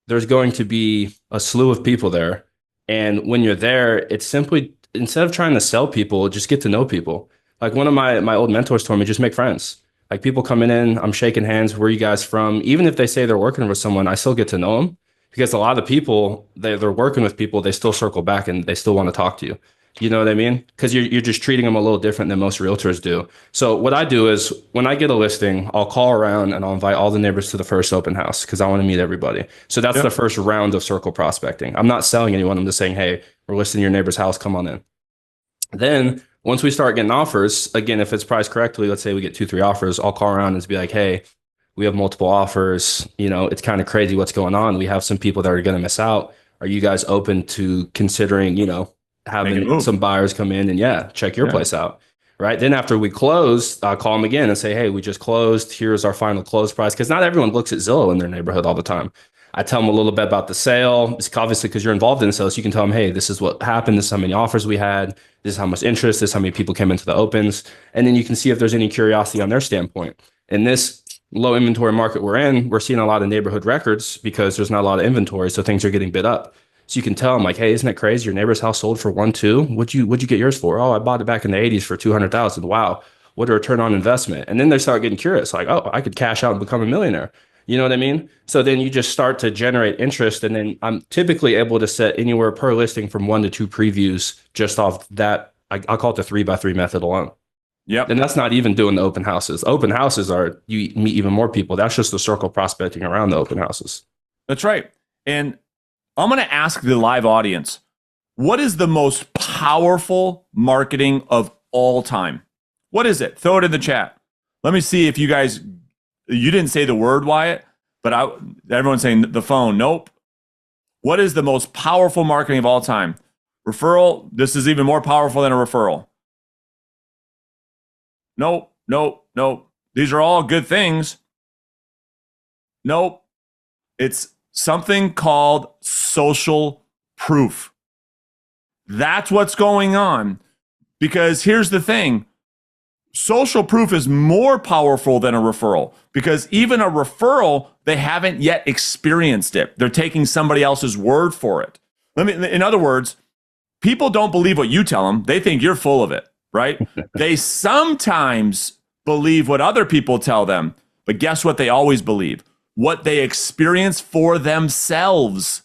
there's going to be a slew of people there. And when you're there, it's simply, instead of trying to sell people, just get to know people. Like one of my old mentors told me, just make friends. Like people coming in, I'm shaking hands, where are you guys from? Even if they say they're working with someone, I still get to know them because a lot of the people, they're working with people, they still circle back and they still want to talk to you. You know what I mean? Because you're just treating them a little different than most realtors do. So what I do is when I get a listing, I'll call around and I'll invite all the neighbors to the first open house because I want to meet everybody. So that's the first round of circle prospecting. I'm not selling anyone. I'm just saying, hey, we're listing your neighbor's house. Come on in. Then once we start getting offers, again, if it's priced correctly, let's say we get 2-3 offers, I'll call around and be like, hey, we have multiple offers. You know, it's kind of crazy what's going on. We have some people that are going to miss out. Are you guys open to considering, you know, having some buyers come in and check your place out, right? Then after we close, I'll call them again and say, hey, we just closed. Here's our final close price. Because not everyone looks at Zillow in their neighborhood all the time. I tell them a little bit about the sale. It's obviously because you're involved in the sale. So you can tell them, hey, this is what happened. This is how many offers we had. This is how much interest. This is how many people came into the opens. And then you can see if there's any curiosity on their standpoint. In this low inventory market we're in, we're seeing a lot of neighborhood records because there's not a lot of inventory. So things are getting bid up. So you can tell them like, hey, isn't it crazy? Your neighbor's house sold for 1.2. What'd you get yours for? Oh, I bought it back in the 80s for 200,000. Wow. What a return on investment. And then they start getting curious, like, oh, I could cash out and become a millionaire. You know what I mean? So then you just start to generate interest. And then I'm typically able to set anywhere per listing from 1 to 2 previews just off that. I'll call it the 3x3 method alone. Yep. And that's not even doing the open houses. Open houses are, you meet even more people. That's just the circle prospecting around the open houses. That's right. And I'm going to ask the live audience, what is the most powerful marketing of all time? What is it? Throw it in the chat. Let me see if you guys, you didn't say the word, Wyatt, but everyone's saying the phone. Nope. What is the most powerful marketing of all time? Referral. This is even more powerful than a referral. Nope, nope, nope. These are all good things. Nope. It's something called social proof. That's what's going on. Because here's the thing. Social proof is more powerful than a referral because even a referral, they haven't yet experienced it. They're taking somebody else's word for it. In other words, people don't believe what you tell them. They think you're full of it, right? They sometimes believe what other people tell them, but guess what they always believe? What they experience for themselves.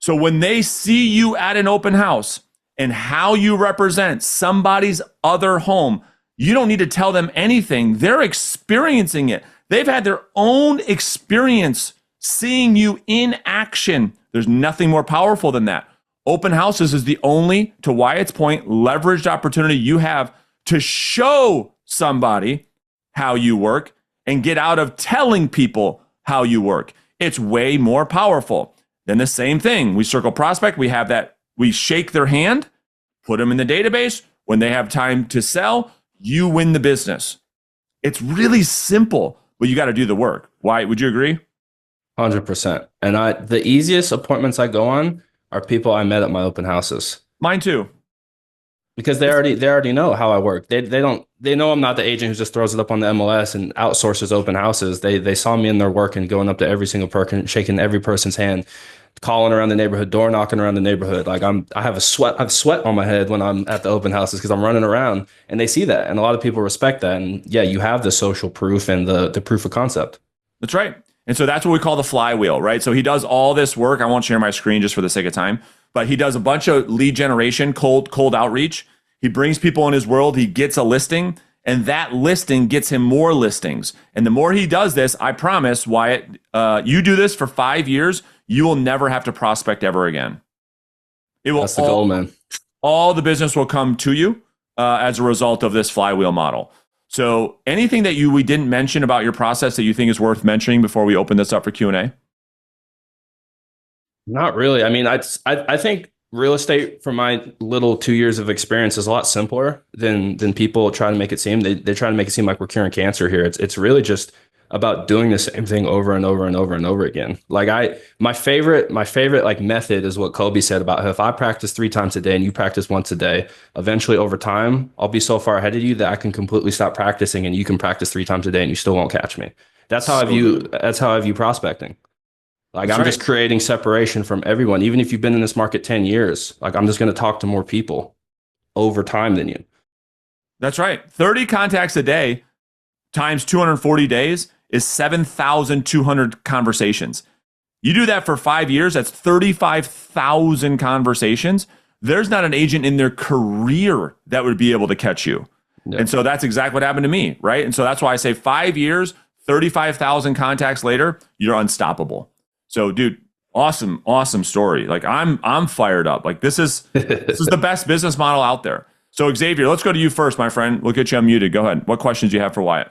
So when they see you at an open house and how you represent somebody's other home, you don't need to tell them anything. They're experiencing it. They've had their own experience seeing you in action. There's nothing more powerful than that. Open houses is the only, to Wyatt's point, leveraged opportunity you have to show somebody how you work and get out of telling people how you work. It's way more powerful. Then the same thing. We circle prospect. We have that. We shake their hand, put them in the database. When they have time to sell, you win the business. It's really simple, but you got to do the work. Why? Would you agree? 100%. And the easiest appointments I go on are people I met at my open houses Mine too. because they already know how I work. They know I'm not the agent who just throws it up on the MLS and outsources open houses. They saw me in their work and going up to every single person, shaking every person's hand, calling around the neighborhood, door knocking around the neighborhood. Like I have sweat on my head when I'm at the open houses because I'm running around, and they see that, and a lot of people respect that. And yeah, you have the social proof and the proof of concept. That's right. And so that's what we call the flywheel, right? So he does all this work. I won't share my screen just for the sake of time, but he does a bunch of lead generation, cold outreach. He brings people in his world. He gets a listing, and that listing gets him more listings. And the more he does this, I promise, Wyatt, you do this for 5 years, you will never have to prospect ever again. It will. That's the goal, man. All the business will come to you as a result of this flywheel model. So anything that we didn't mention about your process that you think is worth mentioning before we open this up for Q&A? Not really. I mean, I think real estate, from my little 2 years of experience, is a lot simpler than people try to make it seem. They try to make it seem like we're curing cancer here. It's really just about doing the same thing over and over and over and over again. Like my favorite like method is what Kobe said about if I practice 3 times a day and you practice once a day, eventually over time, I'll be so far ahead of you that I can completely stop practicing and you can practice 3 times a day and you still won't catch me. That's how I view prospecting. Like I'm just creating separation from everyone. Even if you've been in this market 10 years, like I'm just going to talk to more people over time than you. That's right. 30 contacts a day times 240 days is 7,200 conversations. You do that for 5 years, that's 35,000 conversations. There's not an agent in their career that would be able to catch you. Yeah. And so that's exactly what happened to me, right? And so that's why I say 5 years, 35,000 contacts later, you're unstoppable. So dude, awesome story. Like I'm fired up. Like this is the best business model out there. So Xavier, let's go to you first, my friend. We'll get you unmuted. Go ahead. What questions do you have for Wyatt?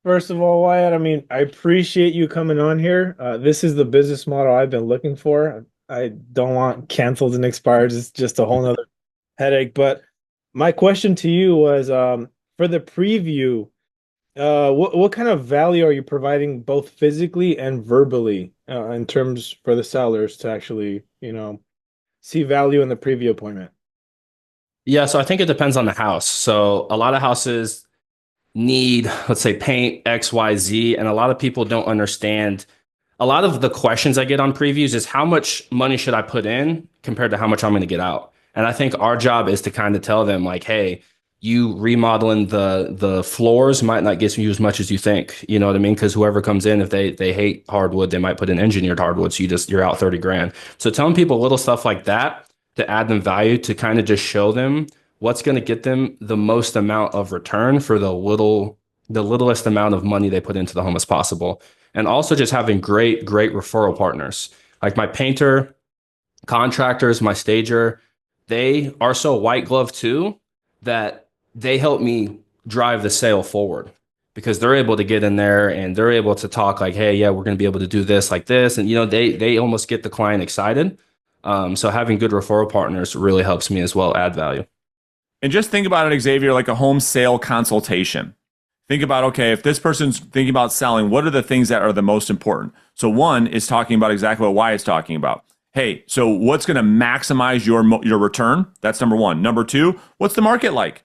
First of all, Wyatt, I mean, I appreciate you coming on here. This is the business model I've been looking for. I don't want canceled and expired. It's just a whole nother headache. But my question to you was, for the preview, what kind of value are you providing both physically and verbally in terms for the sellers to actually, see value in the preview appointment? Yeah, so I think it depends on the house. So a lot of houses need, let's say, paint X, Y, Z, and a lot of people don't understand. A lot of the questions I get on previews is how much money should I put in compared to how much I'm going to get out. And I think our job is to kind of tell them like, hey, you remodeling the floors might not get you as much as you think. You know what I mean? Because whoever comes in, if they hate hardwood, they might put in engineered hardwood. So you're out 30 grand. So telling people little stuff like that to add them value, to kind of just show them what's going to get them the most amount of return for the littlest amount of money they put into the home as possible. And also just having great referral partners. Like my painter, contractors, my stager, they are so white glove too that they help me drive the sale forward because they're able to get in there and they're able to talk like, hey, yeah, we're going to be able to do this like this. And, they almost get the client excited. So having good referral partners really helps me as well add value. And just think about it, Xavier, like a home sale consultation. Think about, okay, if this person's thinking about selling, what are the things that are the most important? So one is talking about exactly what Wyatt's talking about. Hey, so what's going to maximize your return? That's number one. Number two, what's the market like?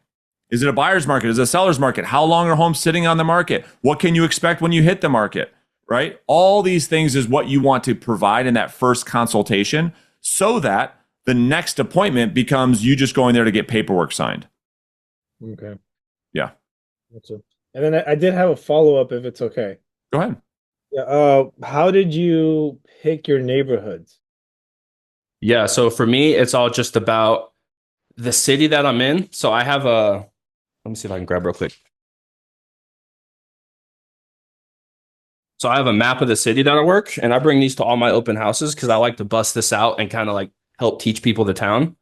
Is it a buyer's market? Is it a seller's market? How long are homes sitting on the market? What can you expect when you hit the market, right? All these things is what you want to provide in that first consultation so that the next appointment becomes you just going there to get paperwork signed. Okay. Yeah. And then I did have a follow-up if it's okay. Go ahead. Yeah. How did you pick your neighborhoods? Yeah. So for me, it's all just about the city that I'm in. So I have let me see if I can grab real quick. So I have a map of the city that I work, and I bring these to all my open houses because I like to bust this out and kind of like help teach people the town.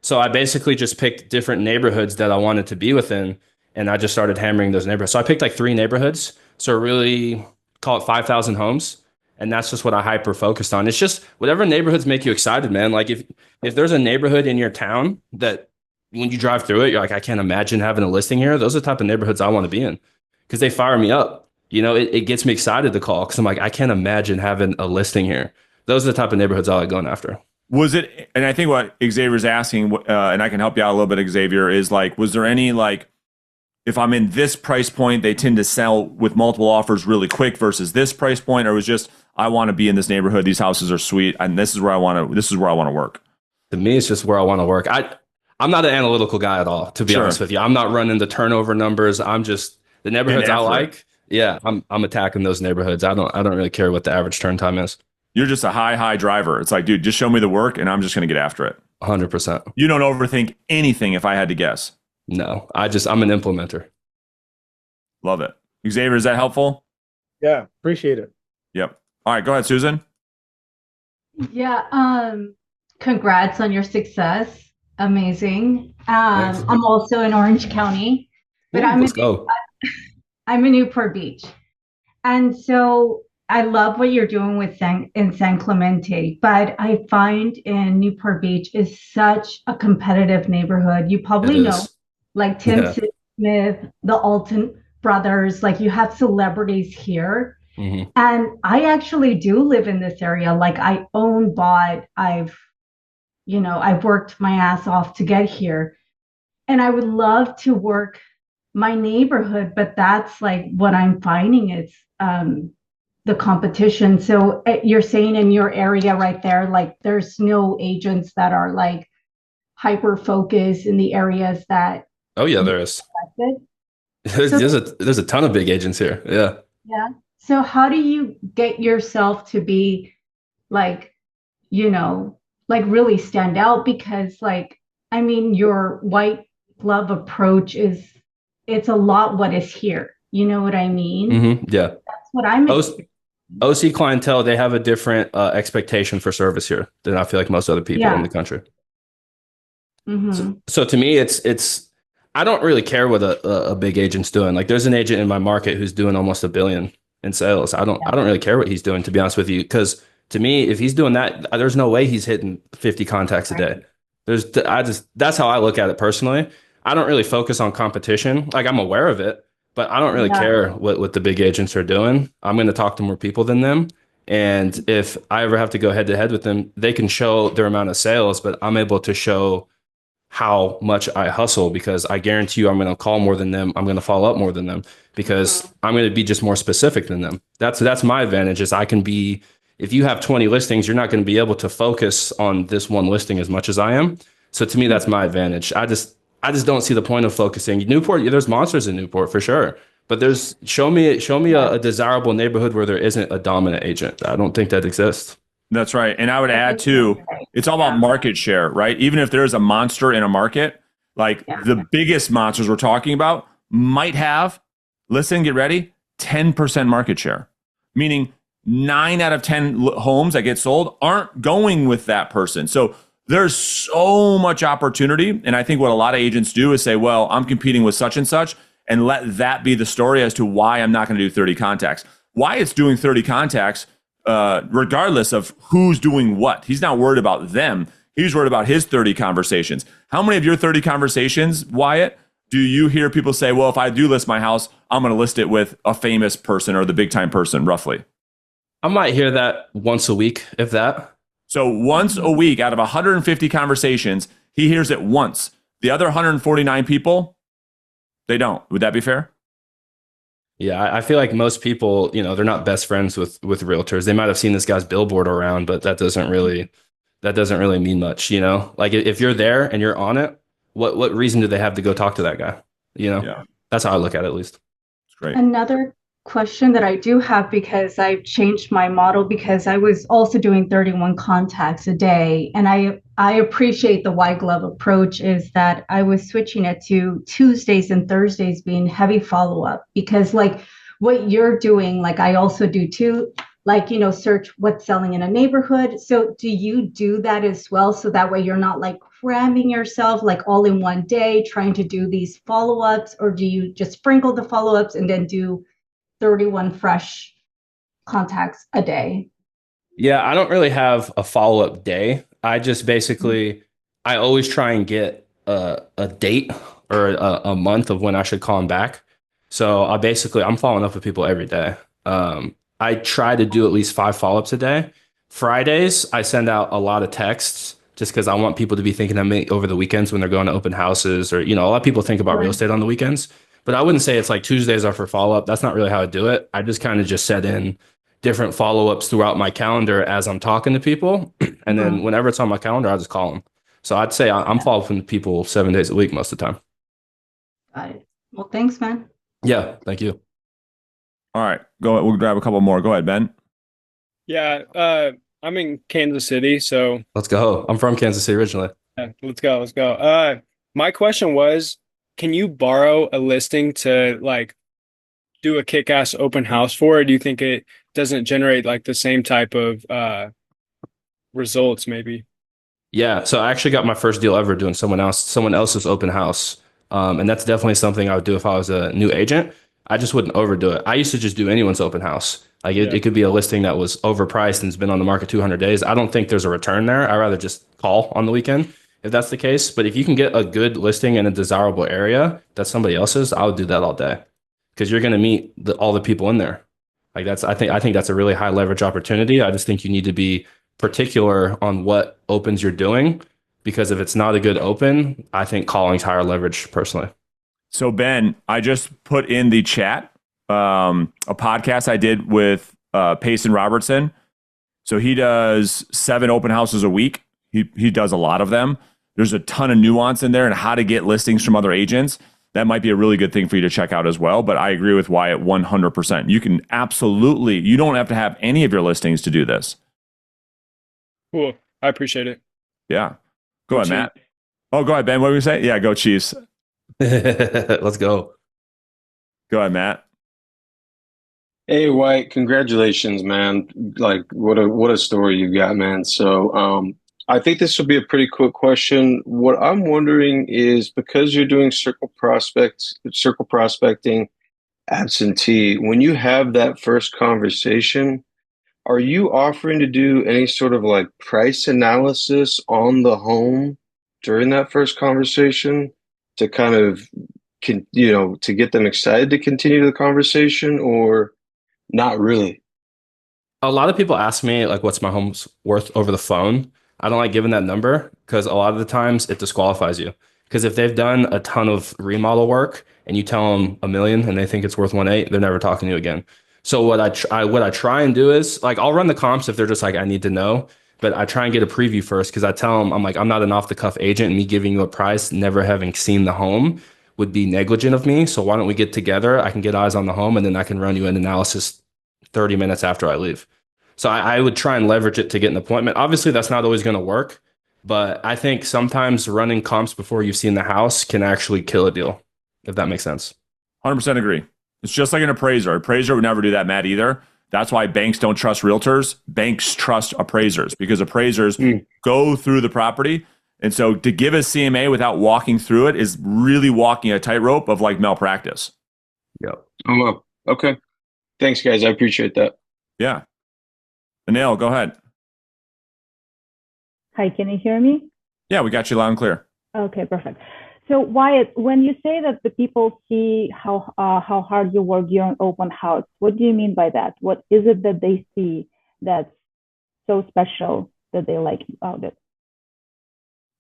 So I basically just picked different neighborhoods that I wanted to be within, and I just started hammering those neighborhoods. So I picked like 3 neighborhoods. So really call it 5,000 homes. And that's just what I hyper focused on. It's just whatever neighborhoods make you excited, man. Like if there's a neighborhood in your town that when you drive through it, you're like, I can't imagine having a listing here. Those are the type of neighborhoods I want to be in because they fire me up. It gets me excited to call because I'm like, I can't imagine having a listing here. Those are the type of neighborhoods I like going after. Was it, and I think what Xavier's asking, and I can help you out a little bit, Xavier, is like, was there any like, if I'm in this price point, they tend to sell with multiple offers really quick versus this price point, or was just, I want to be in this neighborhood, these houses are sweet, and this is where I want to work. To me, it's just where I want to work. I'm not an analytical guy at all, to be honest with you. I'm not running the turnover numbers. I'm just the neighborhoods I like. Yeah, I'm attacking those neighborhoods. I don't really care what the average turn time is. You're just a high driver. It's like, dude, just show me the work and I'm just going to get after it. 100%. You don't overthink anything if I had to guess. No, I'm an implementer. Love it. Xavier, is that helpful? Yeah, appreciate it. Yep. All right, go ahead, Susan. Yeah, congrats on your success. Amazing. I'm also in Orange County, but Let's go. I'm in Newport Beach. And so I love what you're doing with in San Clemente, but I find in Newport Beach is such a competitive neighborhood. You probably know, like Tim Smith, the Alton brothers, like you have celebrities here. Mm-hmm. And I actually do live in this area. Like I bought, I've worked my ass off to get here. And I would love to work my neighborhood, but that's like what I'm finding is the competition. So you're saying in your area right there, like there's no agents that are like hyper focused in the areas that. Oh yeah, there is. There's a ton of big agents here. Yeah. Yeah. So how do you get yourself to be like, like really stand out? Because like, I mean, your white glove approach it's a lot what is here. You know what I mean? Mm-hmm. Yeah. That's what I'm OC clientele, they have a different expectation for service here than I feel like most other people in the country. Mm-hmm. So to me, it's I don't really care what a big agent's doing. Like there's an agent in my market who's doing almost $1 billion in sales. I don't really care what he's doing, to be honest with you, because to me, if he's doing that, there's no way he's hitting 50 contacts a day. That's how I look at it personally. I don't really focus on competition. Like I'm aware of it, but I don't really care what the big agents are doing. I'm going to talk to more people than them. And if I ever have to go head to head with them, they can show their amount of sales, but I'm able to show how much I hustle because I guarantee you I'm going to call more than them. I'm going to follow up more than them because I'm going to be just more specific than them. That's my advantage is I can be, if you have 20 listings, you're not going to be able to focus on this one listing as much as I am. So to me, that's my advantage. I just don't see the point of focusing. Newport, there's monsters in Newport for sure. But show me a desirable neighborhood where there isn't a dominant agent. I don't think that exists. That's right. And I would add too, it's all about market share, right? Even if there's a monster in a market, like the biggest monsters we're talking about might have, listen, get ready, 10% market share. Meaning 9 out of 10 homes that get sold aren't going with that person. So there's so much opportunity. And I think what a lot of agents do is say, well, I'm competing with such and such, and let that be the story as to why I'm not going to do 30 contacts. Why it's doing 30 contacts, regardless of who's doing what. He's not worried about them. He's worried about his 30 conversations. How many of your 30 conversations, Wyatt, do you hear people say, well, if I do list my house, I'm going to list it with a famous person or the big time person, roughly? I might hear that once a week, if that. So once a week out of 150 conversations, he hears it once. The other 149 people, they don't. Would that be fair? Yeah, I feel like most people, they're not best friends with realtors. They might have seen this guy's billboard around, but that doesn't really mean much, Like if you're there and you're on it, what reason do they have to go talk to that guy? Yeah. That's how I look at it, at least. It's great. Another question that I do have, because I've changed my model, because I was also doing 31 contacts a day, and I appreciate the white glove approach, is that I was switching it to Tuesdays and Thursdays being heavy follow-up, because like what you're doing, like I also do too, like, search what's selling in a neighborhood. So do you do that as well? So that way you're not like cramming yourself like all in one day trying to do these follow-ups, or do you just sprinkle the follow-ups and then do 31 fresh contacts a day? Yeah, I don't really have a follow-up day. I just basically, I always try and get a date or a month of when I should call them back. So I'm following up with people every day. I try to do at least 5 follow-ups a day. Fridays, I send out a lot of texts just because I want people to be thinking of me over the weekends when they're going to open houses, or, a lot of people think about real Right. estate on the weekends, but I wouldn't say it's like Tuesdays are for follow-up. That's not really how I do it. I just kind of just set in different follow-ups throughout my calendar as I'm talking to people. And then Mhm. whenever it's on my calendar, I just call them. So I'd say I'm Yeah, following people 7 days a week most of the time. got it. Well, thanks, man. Yeah, thank you. All right, go ahead. We'll grab a couple more. Go ahead, Ben. Yeah, I'm in Kansas City, so Let's go. I'm from Kansas City originally. let's go, let's go. My question was, can you borrow a listing to like do a kick-ass open house for, or do you think it doesn't generate like the same type of results maybe? Yeah, so I actually got my first deal ever doing someone else's open house. And that's definitely something I would do if I was a new agent. I just wouldn't overdo it. I used to just do anyone's open house. Like Yeah. it could be a listing that was overpriced and has been on the market 200 days. I don't think there's a return there. I'd rather just call on the weekend if that's the case. But if you can get a good listing in a desirable area that's somebody else's, I would do that all day because you're going to meet all the people in there. Like I think that's a really high leverage opportunity. I just think you need to be particular on what opens you're doing, because if it's not a good open, I think calling's higher leverage personally. So Ben, I just put in the chat a podcast I did with Payson Robertson. So he does 7 open houses a week. He does a lot of them. There's a ton of nuance in there and how to get listings from other agents. That might be a really good thing for you to check out as well. But I agree with Wyatt 100%. You can absolutely, you don't have to have any of your listings to do this. Cool. I appreciate it. Yeah. Go ahead, Chiefs. Matt. Oh, go ahead, Ben. What were you say? Yeah, go Chiefs. Let's go. Go ahead, Matt. Hey, White, congratulations, man. Like what a story you got, man. So, I think this will be a pretty quick question. What I'm wondering is because you're doing circle prospecting absentee, when you have that first conversation, are you offering to do any sort of like price analysis on the home during that first conversation to kind of to get them excited to continue the conversation, or not really? A lot of people ask me like what's my home's worth over the phone. I don't like giving that number because a lot of the times it disqualifies you. Because if they've done a ton of remodel work and you tell them 1 million and they think it's worth 1.8, they're never talking to you again. So what I try and do is like I'll run the comps if they're just like I need to know, but I try and get a preview first because I tell them I'm like I'm not an off the cuff agent, and me giving you a price never having seen the home would be negligent of me. So why don't we get together? I can get eyes on the home and then I can run you an analysis 30 minutes after I leave. So I would try and leverage it to get an appointment. Obviously, that's not always going to work, but I think sometimes running comps before you've seen the house can actually kill a deal, if that makes sense. 100% agree. It's just like an appraiser. Appraiser would never do that, Matt, either. That's why banks don't trust realtors. Banks trust appraisers because appraisers go through the property. And so to give a CMA without walking through it is really walking a tightrope of like malpractice. Yep. Oh, well, okay. Thanks, guys. I appreciate that. Yeah. Anil, go ahead. Hi, can you hear me? Yeah, we got you loud and clear. Okay, perfect. So Wyatt, when you say that the people see how hard you work during open house, what do you mean by that? What is it that they see that's so special that they like about it?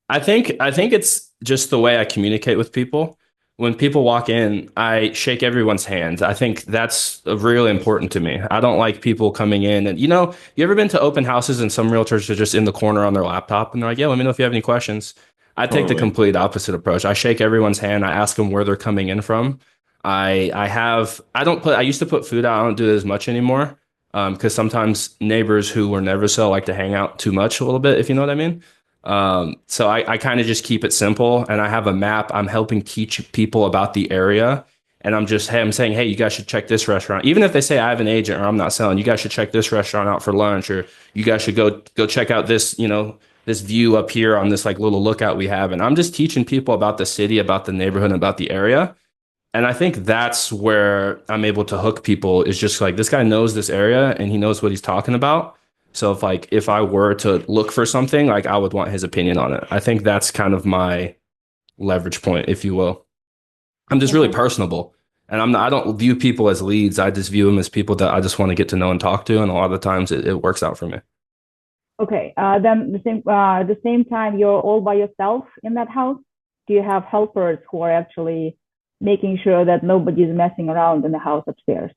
I think it's just the way I communicate with people. When people walk in, I shake everyone's hands. I think that's really important to me. I don't like people coming in and you ever been to open houses and some realtors are just in the corner on their laptop and they're like, "Yeah, let me know if you have any questions." I take the Totally. complete opposite approach. I shake everyone's hand. I ask them where they're coming in from. I used to put food out. I don't do it as much anymore. Because sometimes neighbors who were never so like to hang out too much a little bit, if you know what I mean. So I kind of just keep it simple, and I have a map. I'm helping teach people about the area, and I'm saying, hey, you guys should check this restaurant. Even if they say I have an agent or I'm not selling, you guys should check this restaurant out for lunch, or you guys should go check out this, this view up here on this like little lookout we have. And I'm just teaching people about the city, about the neighborhood, and about the area. And I think that's where I'm able to hook people is just like this guy knows this area and he knows what he's talking about. So if I were to look for something, like I would want his opinion on it. I think that's kind of my leverage point, if you will. I'm just really personable, and I don't view people as leads. I just view them as people that I just want to get to know and talk to, and a lot of the times it works out for me. Okay. Then the same time, you're all by yourself in that house. Do you have helpers who are actually making sure that nobody's messing around in the house upstairs?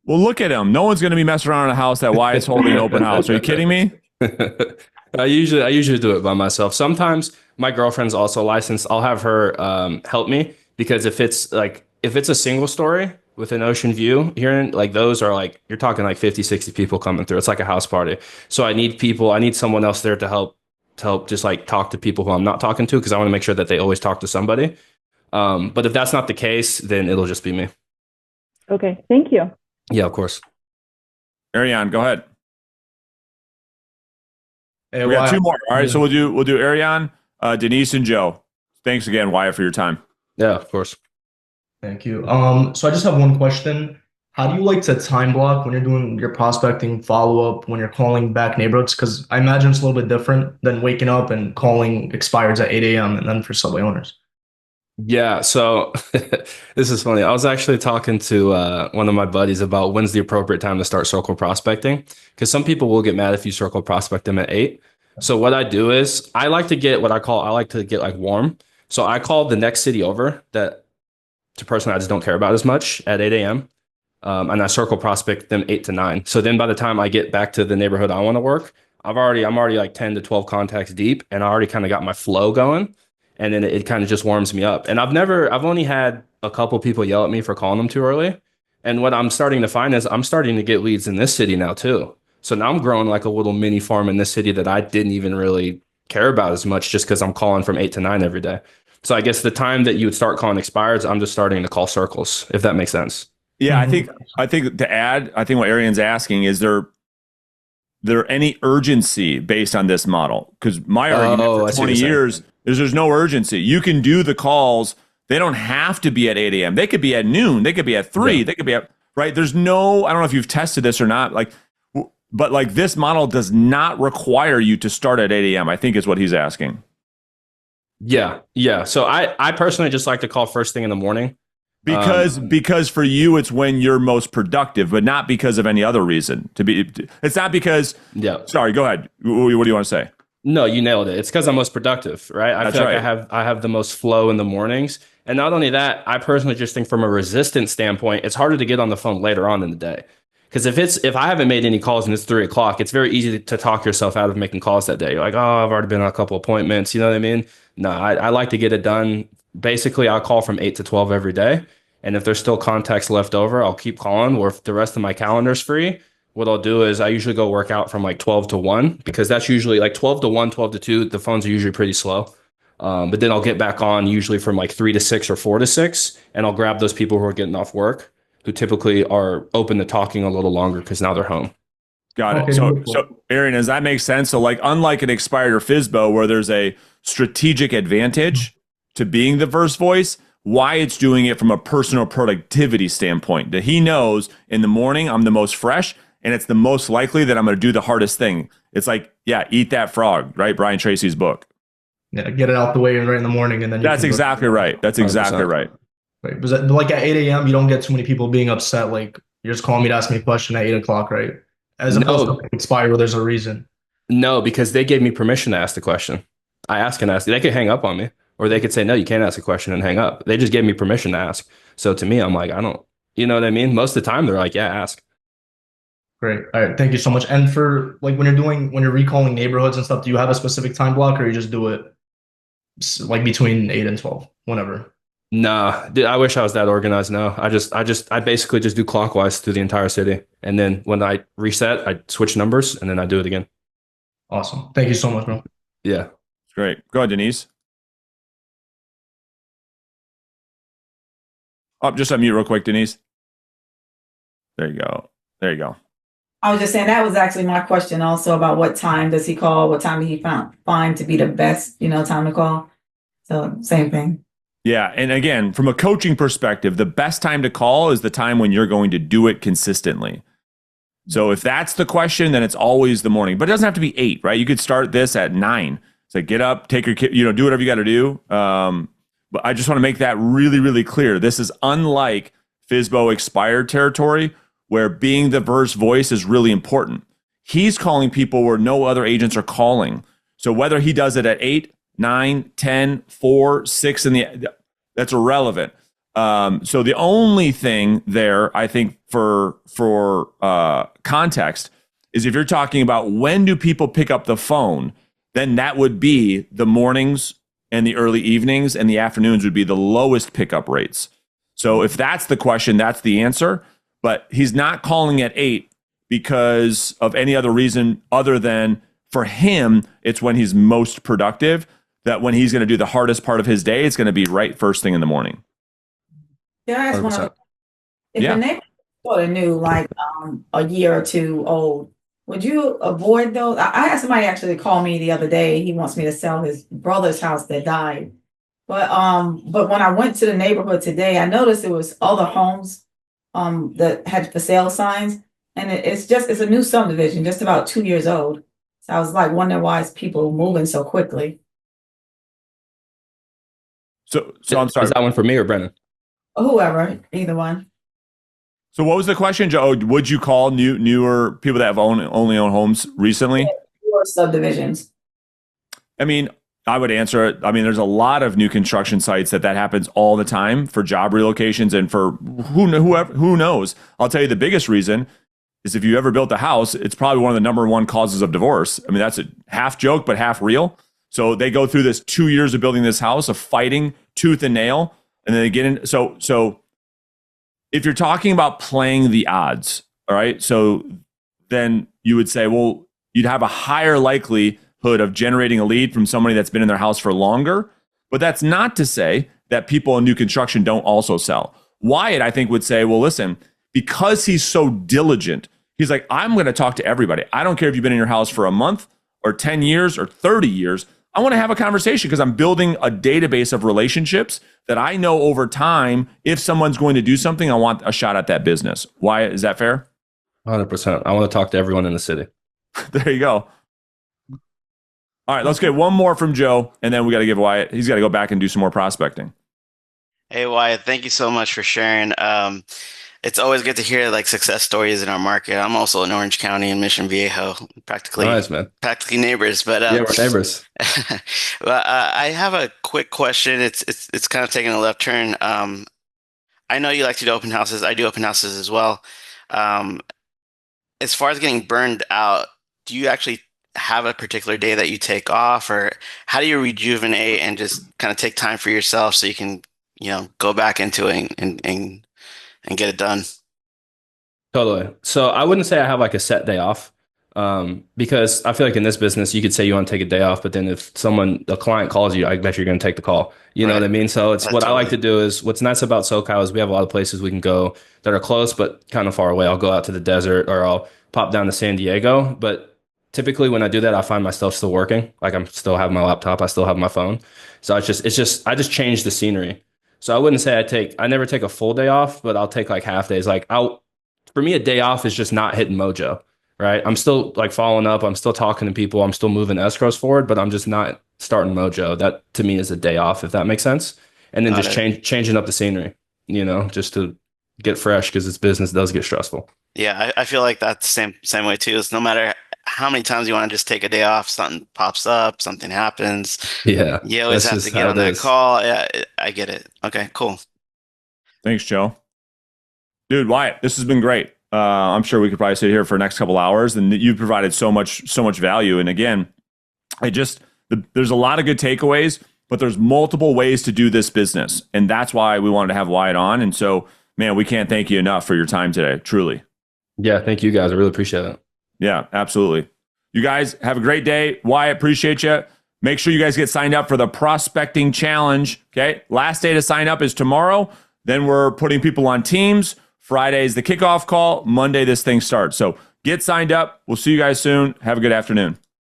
Well, look at him. No one's going to be messing around in a house that Wyatt's holding an open house. Are you kidding me? I usually do it by myself. Sometimes my girlfriend's also licensed. I'll have her help me, because if it's a single story with an ocean view here, like those are like, you're talking like 50, 60 people coming through. It's like a house party. So I need someone else there to help just like talk to people who I'm not talking to, because I want to make sure that they always talk to somebody. But if that's not the case, then it'll just be me. Okay. Thank you. Yeah, of course. Ariane, go ahead. Hey, We got Wyatt. two more. All right, so we'll do Ariane, Denise, and Joe. Thanks again, Wyatt, for your time. Yeah, of course. Thank you. So I just have one question. How do you like to time block when you're doing your prospecting follow-up, when you're calling back neighborhoods? Because I imagine it's a little bit different than waking up and calling expireds at 8 a.m. and then for subway owners. Yeah, so this is funny. I was actually talking to one of my buddies about when's the appropriate time to start circle prospecting, because some people will get mad if you circle prospect them at 8. So what I do is I like to get like warm. So I call the next city over that to person I just don't care about as much at 8 a.m. And I circle prospect them 8 to 9. So then by the time I get back to the neighborhood I want to work, I'm already like 10 to 12 contacts deep, and I already kind of got my flow going. And then it kind of just warms me up. And I've only had a couple people yell at me for calling them too early. And what I'm starting to find is I'm starting to get leads in this city now too. So now I'm growing like a little mini farm in this city that I didn't even really care about as much, just because I'm calling from 8 to 9 every day. So I guess the time that you would start calling expireds, I'm just starting to call circles, if that makes sense. Yeah, I think to add, I think what Ariane's asking is there any urgency based on this model? Because my argument for 20 years is there's no urgency. You can do the calls. They don't have to be at 8 a.m. They could be at noon. They could be at 3. They could be at, right? There's no, I don't know if you've tested this or not, but like this model does not require you to start at 8 a.m. I think is what he's asking. Yeah. So I personally just like to call first thing in the morning. Because for you it's when you're most productive, but not because of any other reason. It's not because. Yeah. Sorry, go ahead. What do you want to say? No, you nailed it. It's because I'm most productive, right? I feel like I have the most flow in the mornings. And not only that, I personally just think from a resistance standpoint, it's harder to get on the phone later on in the day. Because if I haven't made any calls and it's 3 o'clock, it's very easy to talk yourself out of making calls that day. You're like, oh, I've already been on a couple appointments. You know what I mean? No, I like to get it done. Basically, I'll call from 8 to 12 every day. And if there's still contacts left over, I'll keep calling. Or if the rest of my calendar's free, what I'll do is I usually go work out from like 12 to 1, because that's usually like 12 to 1, 12 to 2. The phones are usually pretty slow. But then I'll get back on usually from like 3 to 6 or 4 to 6. And I'll grab those people who are getting off work, who typically are open to talking a little longer because now they're home. Got it. So Aaron, does that make sense? So like, unlike an expired or FSBO where there's a strategic advantage to being the first voice, Wyatt's doing it from a personal productivity standpoint, that he knows in the morning I'm the most fresh, and it's the most likely that I'm going to do the hardest thing. It's like, yeah, eat that frog, right? Brian Tracy's book. Yeah, get it out the way right in the morning, and then that's exactly right. That's exactly 100%. Right. Right, but like at 8 a.m., you don't get too many people being upset. Like you're just calling me to ask me a question at 8 o'clock, right? As opposed to expire where there's a reason. No, because they gave me permission to ask the question. I ask and ask. They could hang up on me, or they could say, no, you can't ask a question and hang up. They just gave me permission to ask. So to me, I'm like, I don't, you know what I mean? Most of the time, they're like, yeah, ask. Great. All right. Thank you so much. And for like when you're recalling neighborhoods and stuff, do you have a specific time block, or you just do it like between 8 and 12, whenever? Nah, dude, I wish I was that organized. No, I basically just do clockwise through the entire city. And then when I reset, I switch numbers and then I do it again. Awesome. Thank you so much, bro. Yeah. Great. Go ahead, Denise. Oh, just unmute real quick, Denise. There you go. There you go. I was just saying that was actually my question also about what time does he call? What time did he find to be the best, time to call? So same thing. Yeah. And again, from a coaching perspective, the best time to call is the time when you're going to do it consistently. So if that's the question, then it's always the morning, but it doesn't have to be 8, right? You could start this at 9. It's like, get up, take your kid, do whatever you got to do. But I just want to make that really, really clear. This is unlike FSBO expired territory, where being the first voice is really important. He's calling people where no other agents are calling. So whether he does it at 8, 9, 10, 4, 6 that's irrelevant. So the only thing there, I think, for context, is if you're talking about when do people pick up the phone, then that would be the mornings and the early evenings, and the afternoons would be the lowest pickup rates. So if that's the question, that's the answer. But he's not calling at 8 because of any other reason other than for him, it's when he's most productive, that when he's going to do the hardest part of his day, it's going to be right first thing in the morning. Yeah, I ask one 100%. of if Yeah. the neighbor sort of new, like a year or two old, would you avoid those? I had somebody actually call me the other day. He wants me to sell his brother's house that died. But when I went to the neighborhood today, I noticed it was other homes that had for sale signs, and it's a new subdivision, just about 2 years old. So I was like wondering why is people moving so quickly. So I'm sorry. Is that one for me or Brennan? Or whoever, either one. So what was the question, Joe? Would you call newer people that have only owned homes recently? Newer subdivisions. I mean, I would answer it. I mean, there's a lot of new construction sites that happens all the time for job relocations and for who knows. I'll tell you the biggest reason is if you ever built a house, it's probably one of the number one causes of divorce. I mean, that's a half joke, but half real. So they go through this 2 years of building this house, of fighting tooth and nail, and then they get in. So if you're talking about playing the odds, all right, so then you would say, well, you'd have a higher likelihood of generating a lead from somebody that's been in their house for longer. But that's not to say that people in new construction don't also sell. Wyatt, I think, would say, well, listen, because he's so diligent, he's like, I'm going to talk to everybody. I don't care if you've been in your house for a month or 10 years or 30 years. I want to have a conversation because I'm building a database of relationships that I know over time, if someone's going to do something, I want a shot at that business. Why is that fair? 100%. I want to talk to everyone in the city. There you go. All right, let's get one more from Joe, and then we got to give Wyatt. He's got to go back and do some more prospecting. Hey Wyatt, thank you so much for sharing. It's always good to hear like success stories in our market. I'm also in Orange County in Mission Viejo, practically Nice, man. practically neighbors. But Yeah, we're neighbors. well, I have a quick question. It's kind of taking a left turn. I know you like to do open houses. I do open houses as well. As far as getting burned out, do you actually have a particular day that you take off, or how do you rejuvenate and just kind of take time for yourself so you can, go back into it and get it done? Totally. So I wouldn't say I have like a set day off, because I feel like in this business, you could say you want to take a day off, but then if a client calls you, I bet you're going to take the call. You know what I mean? So it's what I like to do is what's nice about SoCal is we have a lot of places we can go that are close, but kind of far away. I'll go out to the desert or I'll pop down to San Diego. But typically when I do that, I find myself still working. Like I'm still have my laptop. I still have my phone. So I just change the scenery. So I wouldn't say I never take a full day off, but I'll take like half days. For me, a day off is just not hitting mojo, right? I'm still like following up. I'm still talking to people. I'm still moving escrows forward, but I'm just not starting mojo. That to me is a day off, if that makes sense. And then just changing up the scenery, just to get fresh, because this business does get stressful. Yeah, I feel like that's same way too. Is no matter how many times you want to just take a day off, something pops up, something happens. Yeah. You always have to get on that call. Yeah, I get it. Okay, cool. Thanks, Joe. Dude, Wyatt, this has been great. I'm sure we could probably sit here for the next couple hours, and you've provided so much value. And again, there's a lot of good takeaways, but there's multiple ways to do this business. And that's why we wanted to have Wyatt on. And so, man, we can't thank you enough for your time today, truly. Yeah, thank you guys. I really appreciate it. Yeah, absolutely. You guys have a great day. Wyatt, appreciate you. Make sure you guys get signed up for the Prospecting Challenge. Okay. Last day to sign up is tomorrow. Then we're putting people on teams. Friday is the kickoff call. Monday, this thing starts. So get signed up. We'll see you guys soon. Have a good afternoon.